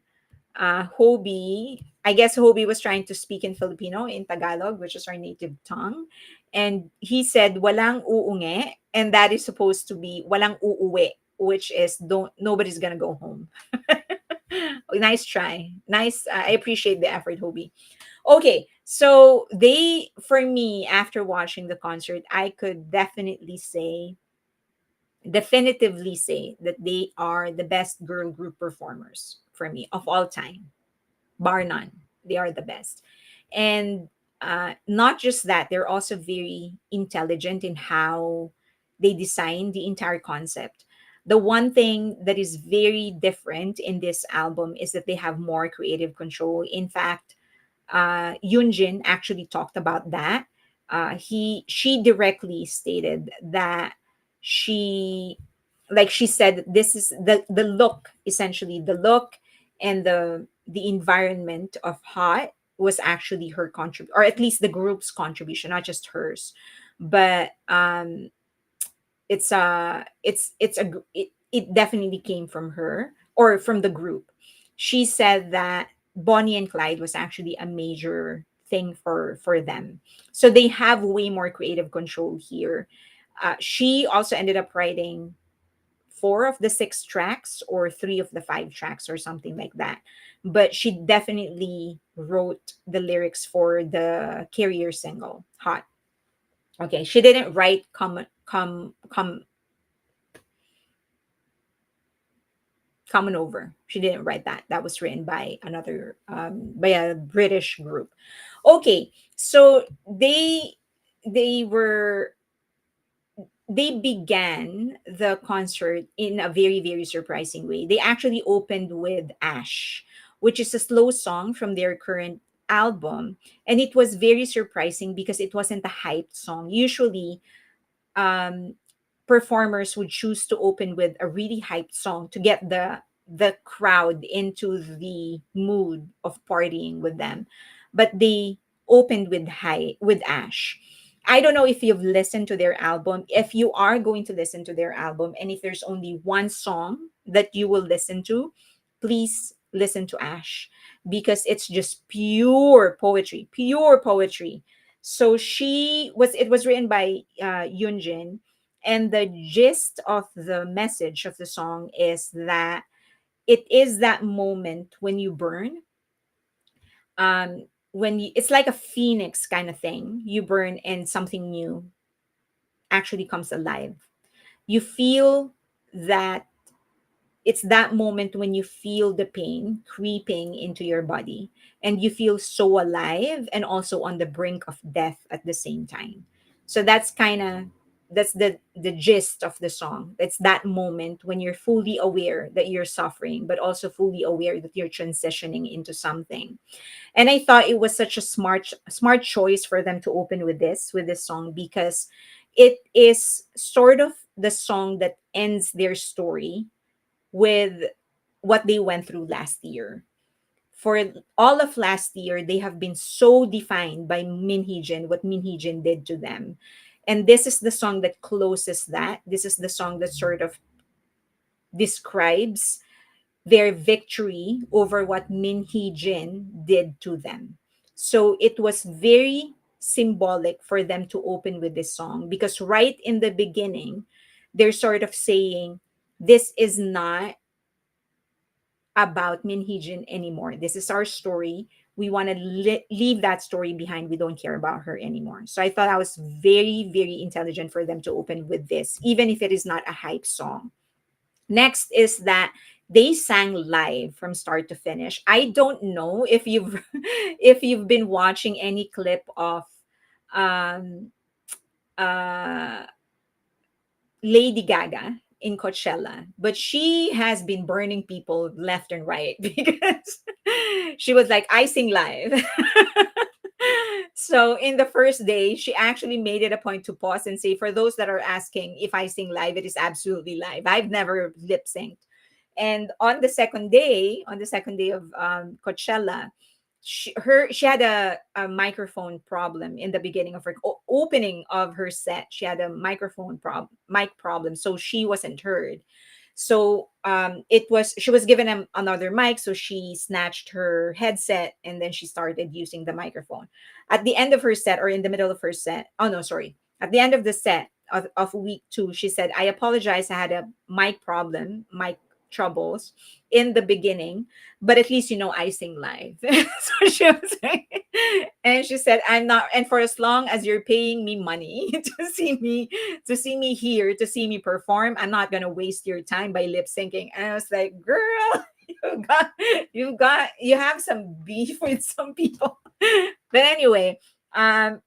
Hobie, I guess Hobie was trying to speak in Filipino, in Tagalog, which is our native tongue. And he said, walang uunge. And that is supposed to be walang uuwi, which is nobody's going to go home. Nice try. Nice. I appreciate the effort, Hobie. Okay. So for me, after watching the concert, I could definitely say definitively say that they are the best girl group performers for me of all time, bar none. They are the best. And not just that, they're also very intelligent in how they design the entire concept. The one thing that is very different in this album is that they have more creative control. In fact, Yunjin actually talked about that. She directly stated that she she said this is the look, essentially the look and the environment of Hot was actually her contribution, or at least the group's contribution, not just hers. But it definitely came from her or from the group. She said that Bonnie and Clyde was actually a major thing for them, so they have way more creative control here. She also ended up writing 4 of the 6 tracks or 3 of the 5 tracks or something like that, but she definitely wrote the lyrics for the Carrier single Hot. Okay, she didn't write come Coming Over. She didn't write that. That was written by another by a British group. Okay, so they were they began the concert in a very very surprising way. They actually opened with Ash, which is a slow song from their current album, and it was very surprising because it wasn't a hyped song. Usually um, performers would choose to open with a really hyped song to get the crowd into the mood of partying with them, but they opened with Ash. I don't know if you've listened to their album. If you are going to listen to their album, and if there's only one song that you will listen to, please listen to Ash, because it's just pure poetry, pure poetry. So it was written by Yunjin, and the gist of the message of the song is that it is that moment when you burn, it's like a phoenix kind of thing. You burn and something new actually comes alive. You feel that it's that moment when you feel the pain creeping into your body, and you feel so alive and also on the brink of death at the same time. So that's the gist of the song. It's that moment when you're fully aware that you're suffering, but also fully aware that you're transitioning into something. And I thought it was such a smart choice for them to open with this song, because it is sort of the song that ends their story with what they went through last year. For all of last year, they have been so defined by Min Hee-jin, what Min Hee-jin did to them. And this is the song that closes that. This is the song that sort of describes their victory over what Min Hee-jin did to them. So it was very symbolic for them to open with this song, because right in the beginning, they're sort of saying, this is not about Min Hee-jin anymore. This is our story. We want to leave that story behind. We don't care about her anymore. So I thought that was very, very intelligent for them to open with this, even if it is not a hype song. Next is that they sang live from start to finish. I don't know if you've if you've been watching any clip of um uh Lady Gaga in Coachella, but she has been burning people left and right because she was like, I sing live. So in the first day, she actually made it a point to pause and say, for those that are asking if I sing live, it is absolutely live. I've never lip synced. And on the second day of Coachella, she had a microphone problem in the beginning of her opening of her set. She had a mic problem, so she wasn't heard. So she was given another mic, so she snatched her headset and then she started using the microphone. At the end of her set, or in the middle of her set, oh no, sorry, at the end of the set of week 2, she said, I apologize, I had a mic troubles in the beginning, but at least I sing live. So she was like, and she said, I'm not, and for as long as you're paying me money to see me here, to see me perform, I'm not gonna waste your time by lip syncing. And I was like, girl, you have some beef with some people. But anyway,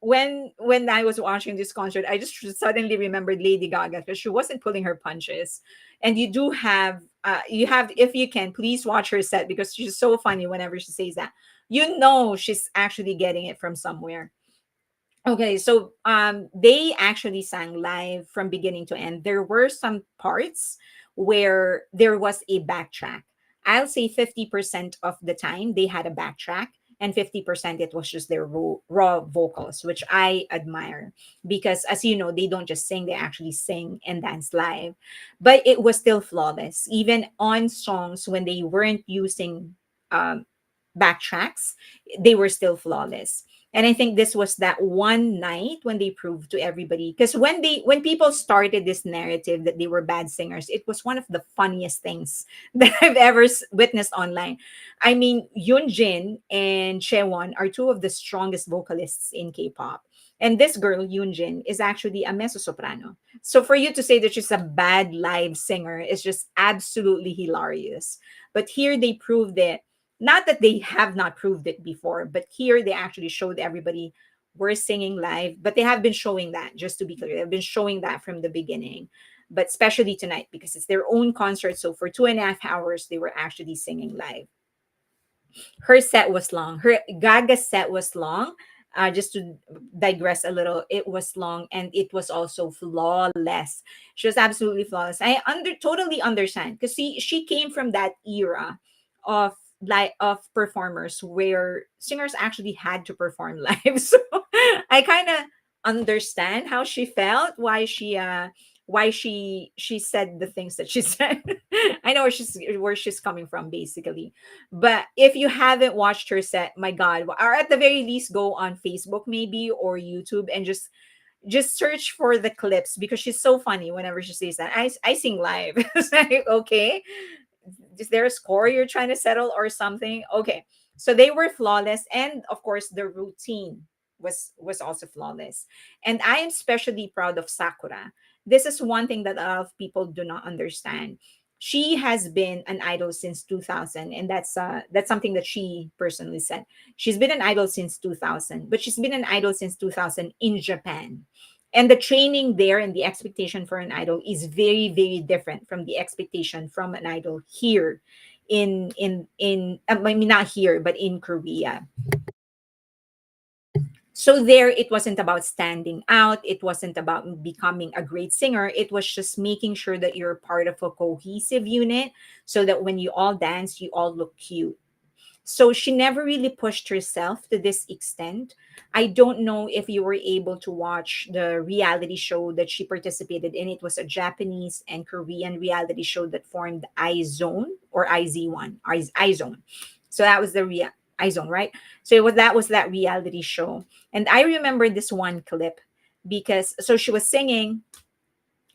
when I was watching this concert, I just suddenly remembered Lady Gaga, because she wasn't pulling her punches. And you have, if you can, please watch her set, because she's so funny whenever she says that. She's actually getting it from somewhere. Okay, so they actually sang live from beginning to end. There were some parts where there was a backtrack. I'll say 50% of the time they had a backtrack, and 50% it was just their raw vocals, which I admire, because as you know, they don't just sing, they actually sing and dance live. But it was still flawless, even on songs when they weren't using um, backtracks, they were still flawless. And I think this was that one night when they proved to everybody, because when people started this narrative that they were bad singers, it was one of the funniest things that I've ever witnessed online. I mean, Yoonjin and Chaewon are two of the strongest vocalists in K-pop. And this girl, Yoonjin, is actually a mezzo soprano. So for you to say that she's a bad live singer is just absolutely hilarious. But here they proved it. Not that they have not proved it before, but here they actually showed everybody we're singing live. But they have been showing that, just to be clear, they've been showing that from the beginning, but especially tonight because it's their own concert. So for 2.5 hours, they were actually singing live. Her set was long. Her Gaga set was long. Just to digress a little, it was long and it was also flawless. She was absolutely flawless. I totally understand, because she came from that era of performers where singers actually had to perform live. So I kind of understand how she felt, why she said the things that she said. I know where she's coming from, basically. But if you haven't watched her set, my God, or at the very least, go on Facebook maybe or YouTube and just search for the clips, because she's so funny whenever she says that. I sing live. It's like, okay, is there a score you're trying to settle or something? Okay. So they were flawless. And of course, the routine was also flawless. And I am especially proud of Sakura. This is one thing that a lot of people do not understand. She has been an idol since 2000, and that's something that she personally said. She's been an idol since 2000, but she's been an idol since 2000 in Japan. And the training there and the expectation for an idol is very, very different from the expectation from an idol here I mean, not here, but in Korea. So there, it wasn't about standing out, it wasn't about becoming a great singer, it was just making sure that you're part of a cohesive unit, so that when you all dance, you all look cute. So she never really pushed herself to this extent. I don't know if you were able to watch the reality show that she participated in. It was a Japanese and Korean reality show that formed iZone or IZ1, iZone. So that was the iZone, right? So that was that reality show. And I remember this one clip, because so she was singing,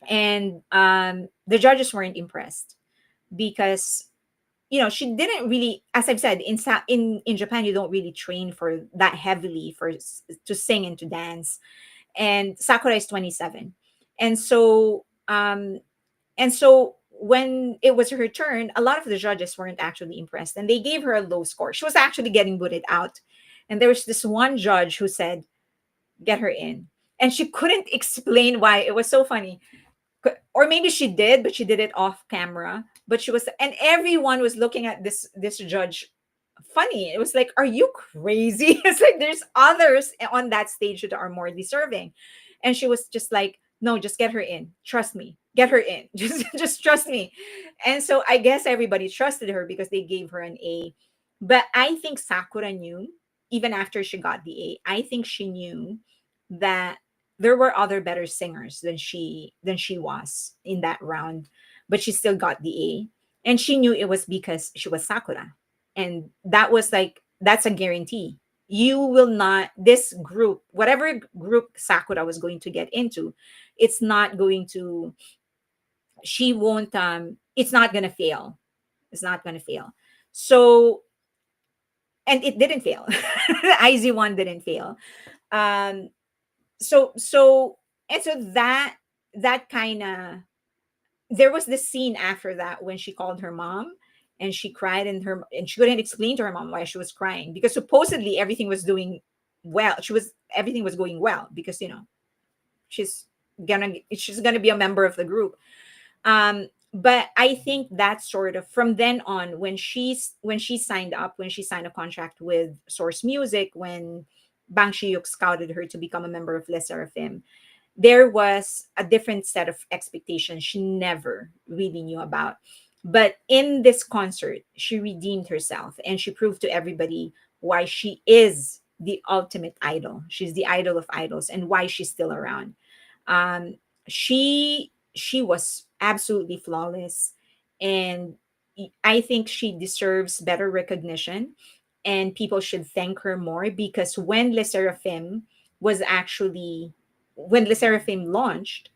and the judges weren't impressed, because she didn't really, as I've said, in Japan, you don't really train for that heavily to sing and to dance. And Sakura is 27. And so when it was her turn, a lot of the judges weren't actually impressed, and they gave her a low score. She was actually getting booted out. And there was this one judge who said, get her in. And she couldn't explain why. It was so funny. Or maybe she did, but she did it off camera. But she was, and everyone was looking at this judge funny. It was like, are you crazy? It's like there's others on that stage that are more deserving. And she was just like, no, just get her in, trust me, get her in. Just trust me. And so I guess everybody trusted her because they gave her an A. But I think Sakura knew, even after she got the A, I think she knew that there were other better singers than she was in that round, but she still got the A. And she knew it was because she was Sakura. And that's a guarantee. You will not, this group, whatever group Sakura was going to get into, it's not going to, she won't, it's not going to fail. It's not going to fail. So, and it didn't fail. The IZ1 didn't fail. Um, so and so that kind of, there was this scene after that when she called her mom and she cried, and she couldn't explain to her mom why she was crying, because supposedly everything was doing well. Everything was going well, because she's she's gonna be a member of the group. But I think that sort of, from then on, when she signed a contract with Source Music, when Bang Shi-yuk scouted her to become a member of Les Seraphim, there was a different set of expectations she never really knew about. But in this concert, she redeemed herself and she proved to everybody why she is the ultimate idol. She's the idol of idols, and why she's still around. She was absolutely flawless, and I think she deserves better recognition, and people should thank her more, because when Le Seraphim launched,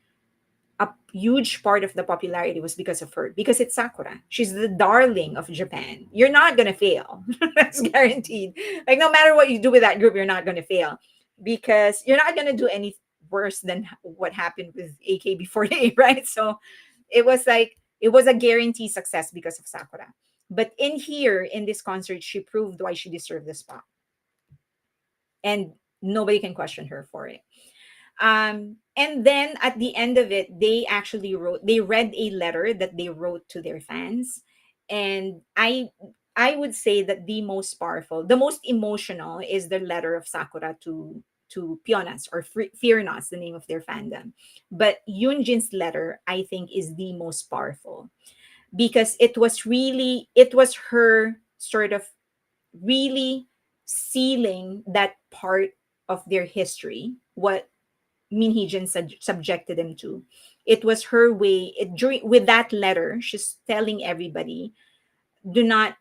a huge part of the popularity was because of her, because it's Sakura. She's the darling of Japan. You're not going to fail. That's guaranteed. Like, no matter what you do with that group, you're not going to fail, because you're not going to do any worse than what happened with AKB48, right? So it was a guaranteed success because of Sakura. But in this concert, she proved why she deserved the spot. And nobody can question her for it. And then at the end of it, they read a letter that they wrote to their fans. And I would say that the most powerful, the most emotional, is the letter of Sakura to Pionas, or Fearnas, the name of their fandom. But Yunjin's letter, I think, is the most powerful, because it was her sort of really sealing that part of their history, what Minheejin subjected them to. It was her way. With that letter, she's telling everybody, do not,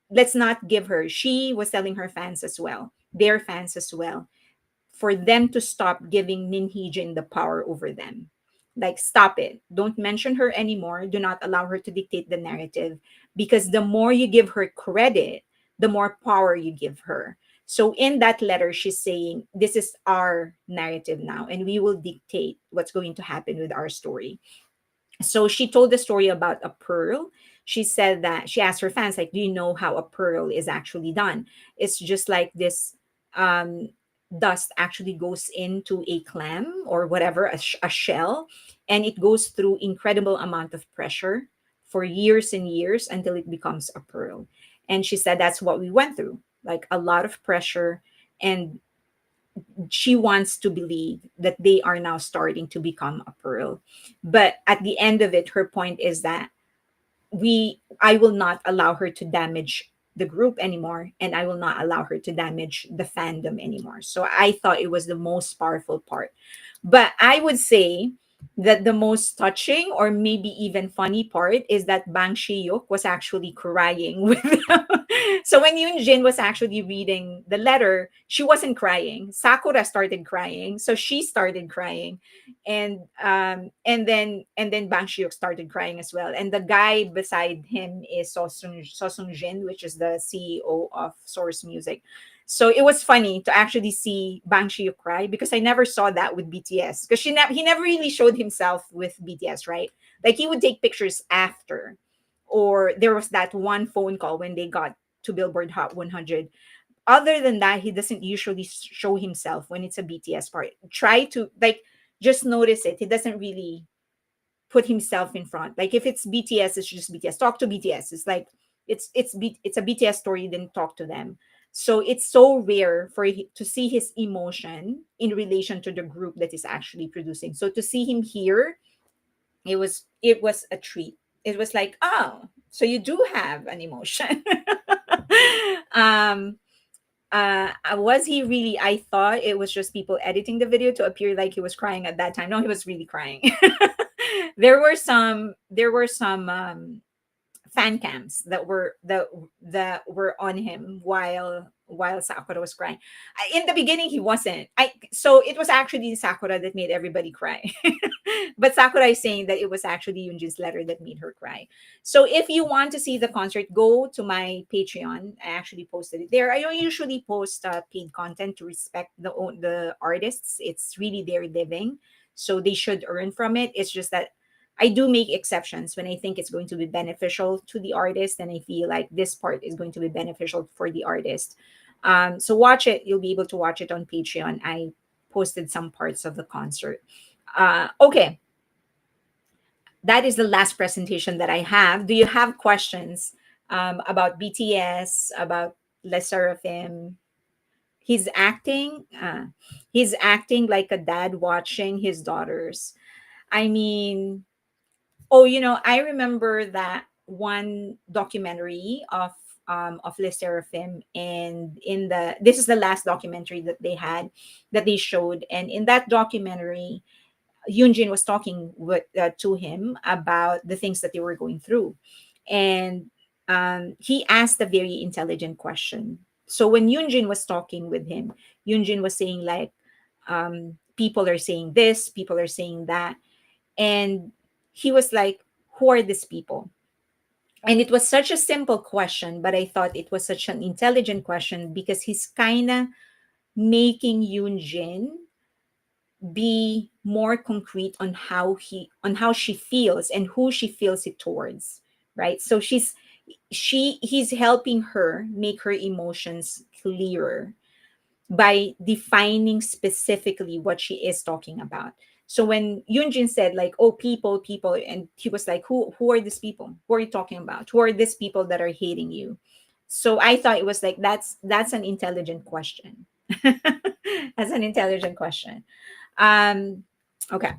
let's not give her. She was telling her fans as well, their fans as well, for them to stop giving Minheejin the power over them. Like, stop it. Don't mention her anymore. Do not allow her to dictate the narrative, because the more you give her credit, the more power you give her. So in that letter, she's saying, this is our narrative now, and we will dictate what's going to happen with our story. So she told the story about a pearl. She said that she asked her fans, like, do you know how a pearl is actually done? It's just like this, um, dust actually goes into a clam or whatever, a shell, and it goes through incredible amount of pressure for years and years until it becomes a pearl. And she said that's what we went through, like a lot of pressure. And she wants to believe that they are now starting to become a pearl. But at the end of it, her point is that I will not allow her to damage the group anymore, and I will not allow her to damage the fandom anymore. So I thought it was the most powerful part. But I would say that the most touching, or maybe even funny part, is that Bang Shi-yuk was actually crying with them. So when Yoon-jin was actually reading the letter, she wasn't crying. Sakura started crying, so she started crying, and then Bang Shi-yuk started crying as well. And the guy beside him is Sosung Jin, which is the CEO of Source Music. So it was funny to actually see Bang Shi-yuk cry, because I never saw that with BTS, because he never really showed himself with BTS, right? Like, he would take pictures after, or there was that one phone call when they got to Billboard Hot 100. Other than that, he doesn't usually show himself when it's a BTS part. Try to, like, just notice it. He doesn't really put himself in front. Like, if it's BTS, it's just BTS. Talk to BTS. It's like it's a BTS story, then talk to them. So it's so rare to see his emotion in relation to the group that is actually producing. So to see him here, it was a treat. It was like, oh, so you do have an emotion. um was he really? I thought it was just people editing the video to appear like he was crying at that time. No, he was really crying. There were some fan cams that were on him while Sakura was crying. In the beginning, he wasn't. So it was actually Sakura that made everybody cry. But Sakura is saying that it was actually Yunjin's letter that made her cry. So if you want to see the concert, go to my Patreon. I actually posted it there. I don't usually post paid content to respect the artists. It's really their living, so they should earn from it. It's just that I do make exceptions when I think it's going to be beneficial to the artist, and I feel like this part is going to be beneficial for the artist. So watch it. You'll be able to watch it on Patreon. I posted some parts of the concert. Okay, that is the last presentation that I have. Do you have questions about BTS, about LESSERAFIM? He's acting. He's acting like a dad watching his daughters. I mean, oh, I remember that one documentary of LESSERAFIM, and in the this is the last documentary that they had, that they showed, and in that documentary, Yoonjin was talking to him about the things that they were going through, and he asked a very intelligent question. So when Yoonjin was talking with him, Yoonjin was saying like, people are saying this, people are saying that, and he was like, who are these people? And it was such a simple question, but I thought it was such an intelligent question, because he's kind of making Yoonjin be more concrete on how she feels and who she feels it towards, right? So he's helping her make her emotions clearer by defining specifically what she is talking about. So when Yunjin said like, oh, people, and he was like, who are these people? Who are you talking about? Who are these people that are hating you? So I thought it was like, that's an intelligent question. That's an intelligent question. um okay,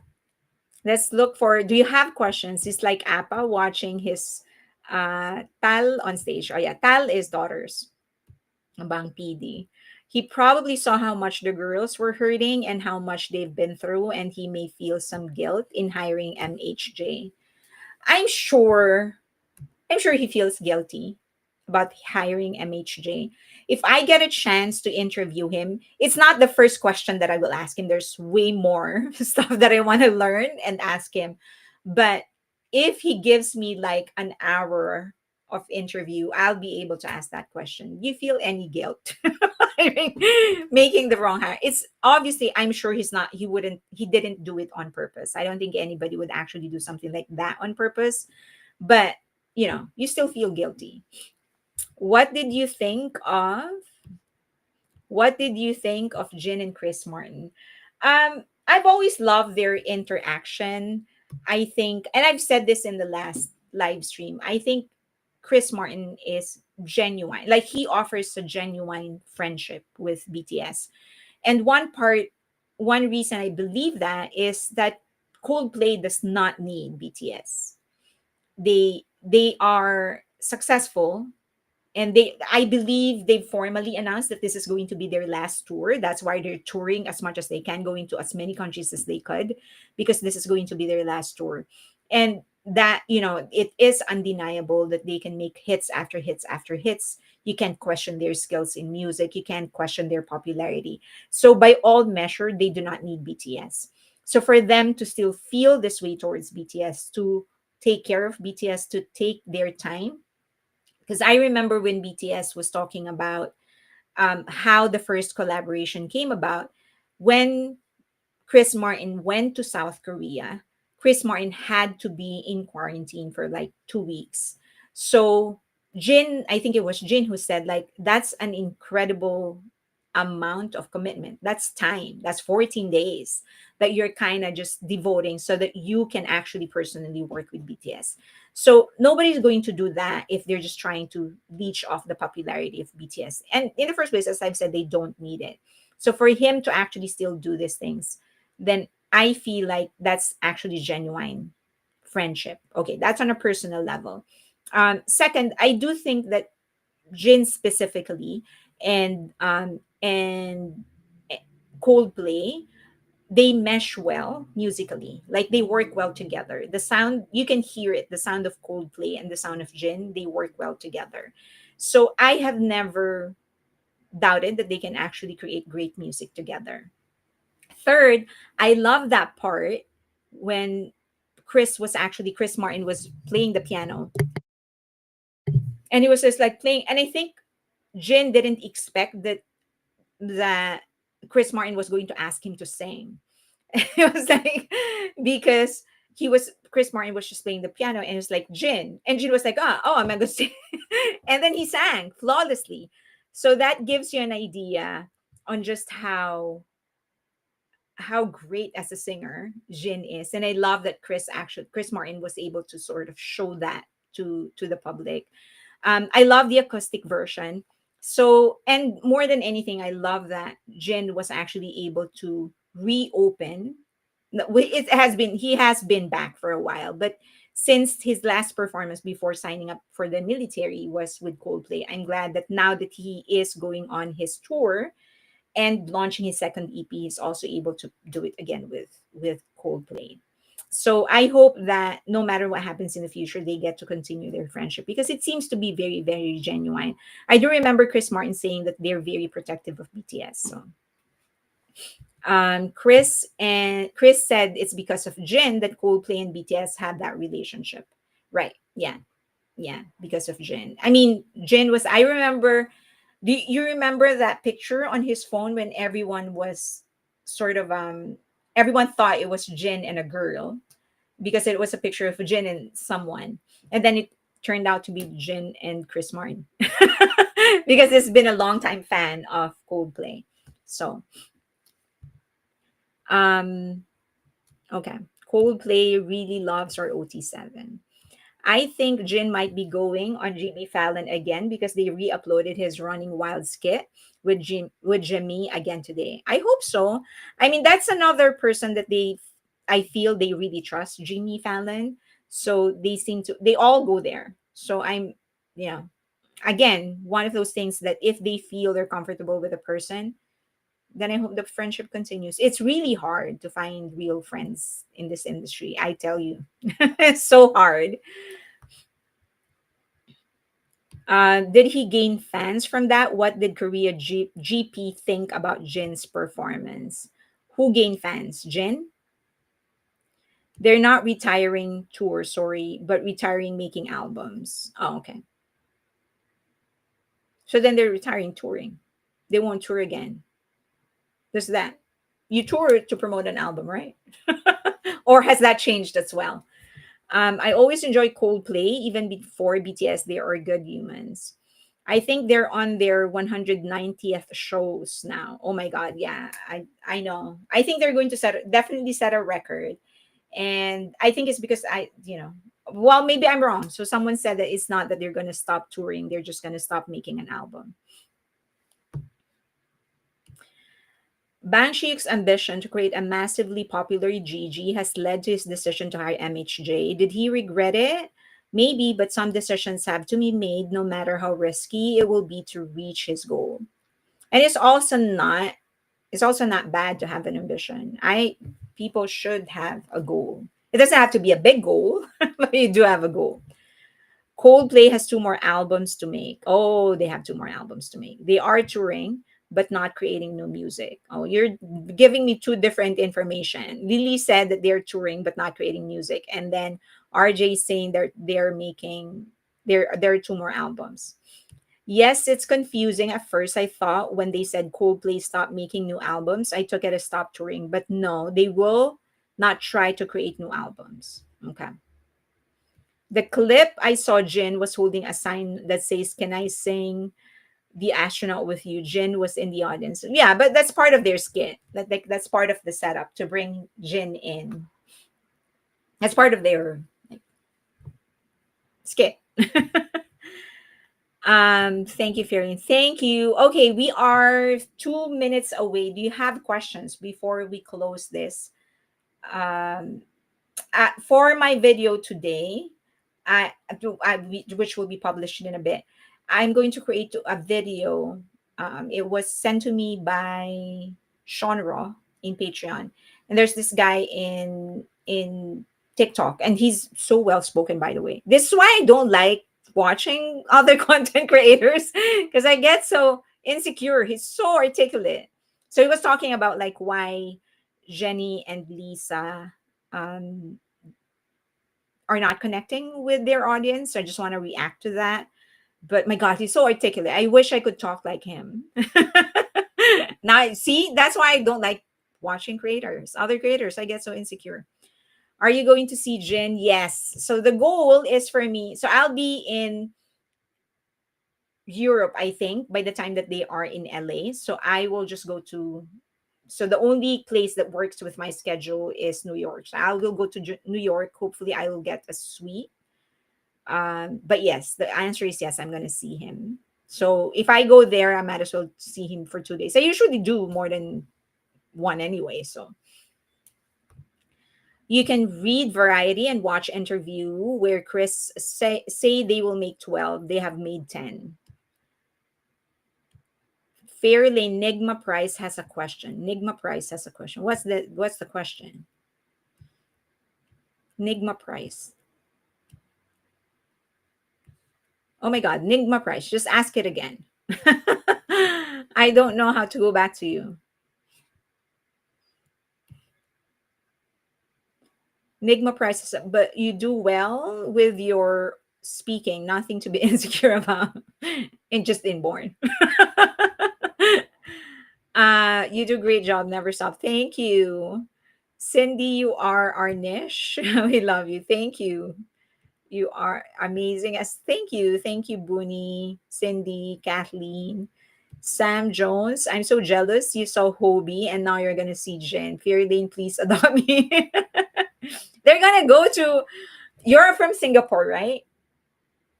let's look for, do you have questions? It's like Appa watching his Tal on stage. Oh yeah, Tal is daughters. Bang PD. He probably saw how much the girls were hurting and how much they've been through, and he may feel some guilt in hiring MHJ. I'm sure I'm sure he feels guilty about hiring MHJ. If I get a chance to interview him, it's not the first question that I will ask him. There's way more stuff that I want to learn and ask him. But if he gives me like an hour of interview, I'll be able to ask that question. Do you feel any guilt? I mean, making the wrong hire. It's obviously, I'm sure he didn't do it on purpose. I don't think anybody would actually do something like that on purpose. But you still feel guilty. What did you think of Jin and Chris Martin? I've always loved their interaction. I think, and I've said this in the last live stream, I think Chris Martin is genuine. Like, he offers a genuine friendship with BTS. And one reason I believe that is that Coldplay does not need BTS. They are successful, and I believe they formally announced that this is going to be their last tour. That's why they're touring as much as they can, going to as many countries as they could, because this is going to be their last tour. And that, it is undeniable that they can make hits after hits after hits. You can't question their skills in music, you can't question their popularity. So by all measure, they do not need BTS. So for them to still feel this way towards BTS, to take care of BTS, to take their time, because I remember when BTS was talking about how the first collaboration came about. When Chris Martin went to South Korea, Chris Martin had to be in quarantine for like 2 weeks. So I think it was Jin who said, like, that's an incredible amount of commitment. That's time. That's 14 days that you're kind of just devoting so that you can actually personally work with BTS. So nobody's going to do that if they're just trying to leech off the popularity of BTS. And in the first place, as I've said, they don't need it. So for him to actually still do these things, then I feel like that's actually genuine friendship. Okay, that's on a personal level. Second, I do think that Jin specifically and Coldplay, they mesh well musically. Like, they work well together. The sound, you can hear it, the sound of Coldplay and the sound of Jin, they work well together. So I have never doubted that they can actually create great music together. Third, I love that part when Chris Martin was playing the piano, and he was just like playing, and I think Jin didn't expect that Chris Martin was going to ask him to sing. It was like, because Chris Martin was just playing the piano, and it's like Jin, and Jin was like, I'm gonna sing, and then he sang flawlessly. So that gives you an idea on just how great as a singer Jin is, and I love that Chris Martin was able to sort of show that to the public. I love the acoustic version. So, and more than anything, I love that Jin was actually able to reopen. It has been He has been back for a while, but since his last performance before signing up for the military was with Coldplay, I'm glad that now that he is going on his tour and launching his second EP, he's also able to do it again with Coldplay. So I hope that no matter what happens in the future, they get to continue their friendship, because it seems to be very, very genuine. I do remember Chris Martin saying that they're very protective of BTS. So Chris said it's because of Jin that Coldplay and BTS have that relationship. Right. Yeah. Yeah. Because of Jin. I mean, Jin was, I remember, do you remember that picture on his phone when everyone was sort of, everyone thought it was Jin and a girl, because it was a picture of Jin and someone. And then it turned out to be Jin and Chris Martin, because it's been a long time fan of Coldplay. So, okay. Coldplay really loves our OT7. I think Jin might be going on Jimmy Fallon again, because they re-uploaded his Running Wild skit with Jimmy again today. I hope so. I mean, that's another person that I feel they really trust, Jimmy Fallon. So they all go there. So yeah, again, one of those things that if they feel they're comfortable with a person, then I hope the friendship continues. It's really hard to find real friends in this industry. I tell you, it's so hard. Did he gain fans from that? What did Korea GP think about Jin's performance? Who gained fans? Jin? They're not retiring tour, sorry, but retiring making albums. Oh, okay. So then they're retiring touring. They won't tour again. There's that. You tour to promote an album, right? Or has that changed as well? I always enjoy Coldplay, even before BTS. They are good humans. I think they're on their 190th shows now. Oh my God, yeah, I know. I think they're going to definitely set a record, and I think it's because well, maybe I'm wrong. So someone said that it's not that they're going to stop touring; they're just going to stop making an album. Banshik's ambition to create a massively popular GG has led to his decision to hire MHJ. Did he regret it? Maybe, but some decisions have to be made no matter how risky it will be to reach his goal. And it's also not bad to have an ambition. People should have a goal. It doesn't have to be a big goal, but you do have a goal. Coldplay has 2 more albums to make. Oh, they have 2 more albums to make. They are touring, but not creating new music. Oh, you're giving me 2 different information. Lily said that they're touring but not creating music, and then RJ is saying they're making there are 2 more albums. Yes, it's confusing at first. I thought when they said Coldplay stopped making new albums, I took it as stop touring, but no, they will not try to create new albums. Okay. The clip I saw, Jin was holding a sign that says, "Can I sing the astronaut with you?" Jin was in the audience. Yeah, but that's part of their skit. That's part of the setup to bring Jin in. That's part of their skit. Thank you, Fairy. Thank you. Okay, we are 2 minutes away. Do you have questions before we close this? Um, for my video today, which will be published in a bit, I'm going to create a video. It was sent to me by Sean Raw in Patreon, and there's this guy in TikTok, and he's so well spoken. By the way, this is why I don't like watching other content creators, because I get so insecure. He's so articulate. So he was talking about like why Jenny and Lisa um, are not connecting with their audience. So I just want to react to that. But my God, he's so articulate. I wish I could talk like him. Now, see, that's why I don't like watching creators, other creators. I get so insecure. Are you going to see Jin? Yes. So the goal is for me. So I'll be in Europe, I think, by the time that they are in LA. So I will just go to. So the only place that works with my schedule is New York. So I will go to New York. Hopefully, I will get a suite. But yes, the answer is yes. I'm gonna see him. So if I go there, I might as well see him for 2 days. I usually do more than one anyway. So you can read Variety and watch interview where Chris say they will make 12. They have made 10. Fairly Nigma Price has a question. Nigma Price has a question. What's the question? Nigma Price. Oh my God, Nigma Price. Just ask it again. I don't know how to go back to you. Nigma Price, but you do well with your speaking. Nothing to be insecure about. And just inborn. You do a great job. Never stop. Thank you. Cindy, you are our niche. We love you. Thank you. You are amazing. As thank you. Thank you, Booney, Cindy, Kathleen, Sam Jones. I'm so jealous. You saw Hobie and now you're gonna see Jen. Fearlane, please adopt me. They're gonna go to you're from Singapore, right?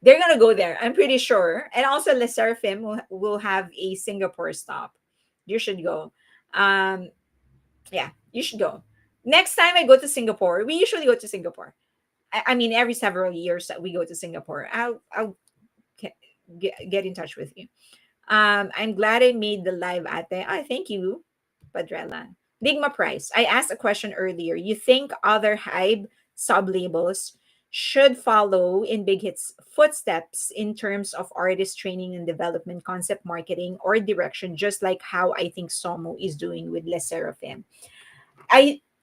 They're gonna go there. I'm pretty sure. And also LESSERAFIM will have a Singapore stop. You should go. Um, yeah, you should go. Next time I go to Singapore, we usually go to Singapore. I mean, every several years that we go to Singapore, I'll get in touch with you. I'm glad I made the live ate. Ah, thank you, Padrella. Digma Price. I asked a question earlier. You think other HYBE sub-labels should follow in Big Hit's footsteps in terms of artist training and development, concept marketing, or direction, just like how I think Somo is doing with LESSERAFIM?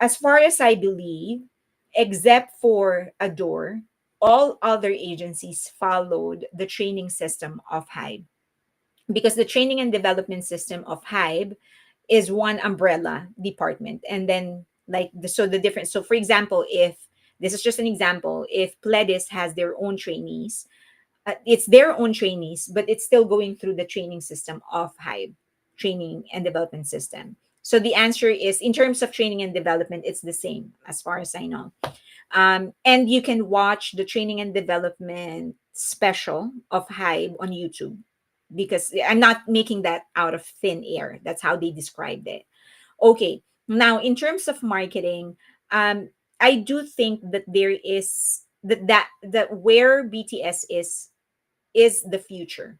As far as I believe, except for Adore, all other agencies followed the training system of HYBE, because the training and development system of HYBE is one umbrella department. And then so the difference. So for example, if this is just an example, if Pledis has their own trainees, it's their own trainees, but it's still going through the training system of HYBE, training and development system. So the answer is, in terms of training and development, it's the same as far as I know. And you can watch the training and development special of HYBE on YouTube, because I'm not making that out of thin air. That's how they described it. Okay. Now, in terms of marketing, I do think that there is that where BTS is the future.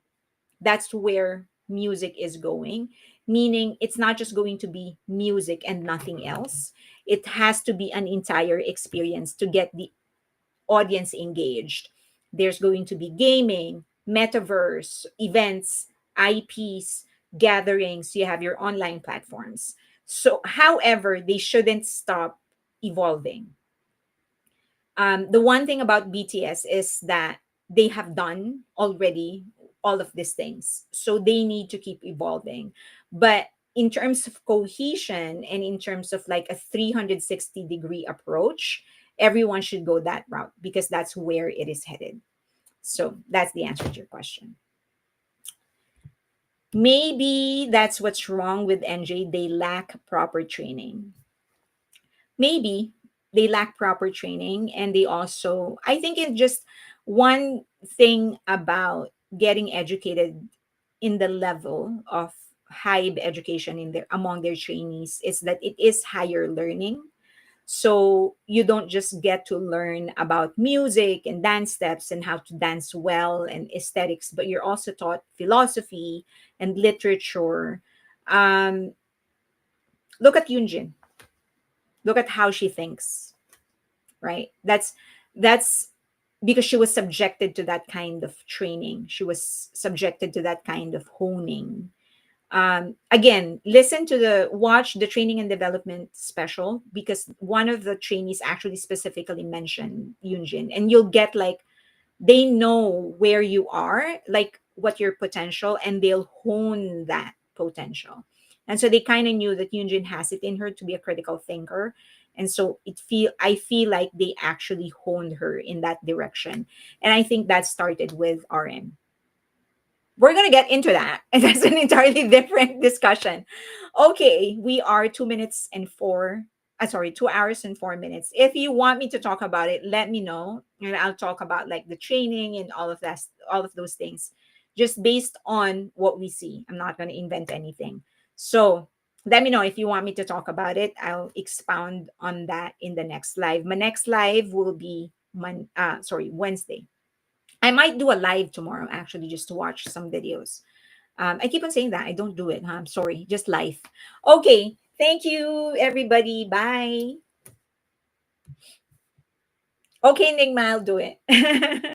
That's where music is going, meaning it's not just going to be music and nothing else. It has to be an entire experience to get the audience engaged. There's going to be gaming, metaverse, events, IPs, gatherings. You have your online platforms. So, however, they shouldn't stop evolving. The one thing about BTS is that they have done already all of these things. So they need to keep evolving. But in terms of cohesion and in terms of like a 360-degree approach, everyone should go that route because that's where it is headed. So that's the answer to your question. Maybe that's what's wrong with NJ. They lack proper training. Maybe they lack proper training, and they also, I think, it's just one thing about getting educated in the level of high education in their among their trainees is that it is higher learning. So you don't just get to learn about music and dance steps and how to dance well and aesthetics, but you're also taught philosophy and literature. um Look at Yunjin. Look at how she thinks, right? That's because she was subjected to that kind of training. She was subjected to that kind of honing. Again, watch the training and development special, because one of the trainees actually specifically mentioned Yunjin, and you'll get like, they know where you are, like what your potential, and they'll hone that potential. And so they kind of knew that Yunjin has it in her to be a critical thinker. And so I feel like they actually honed her in that direction. And I think that started with RM. We're going to get into that. And that's an entirely different discussion. Okay, we are 2 minutes and 2 hours and 4 minutes. If you want me to talk about it, let me know. And I'll talk about like the training and all of that, all of those things, just based on what we see. I'm not going to invent anything. So let me know if you want me to talk about it. I'll expound on that in the next live. My next live will be Wednesday. I might do a live tomorrow, actually, just to watch some videos. I keep on saying that. I don't do it. Huh? I'm sorry. Just live. Okay. Thank you, everybody. Bye. Okay, Nigma, I'll do it.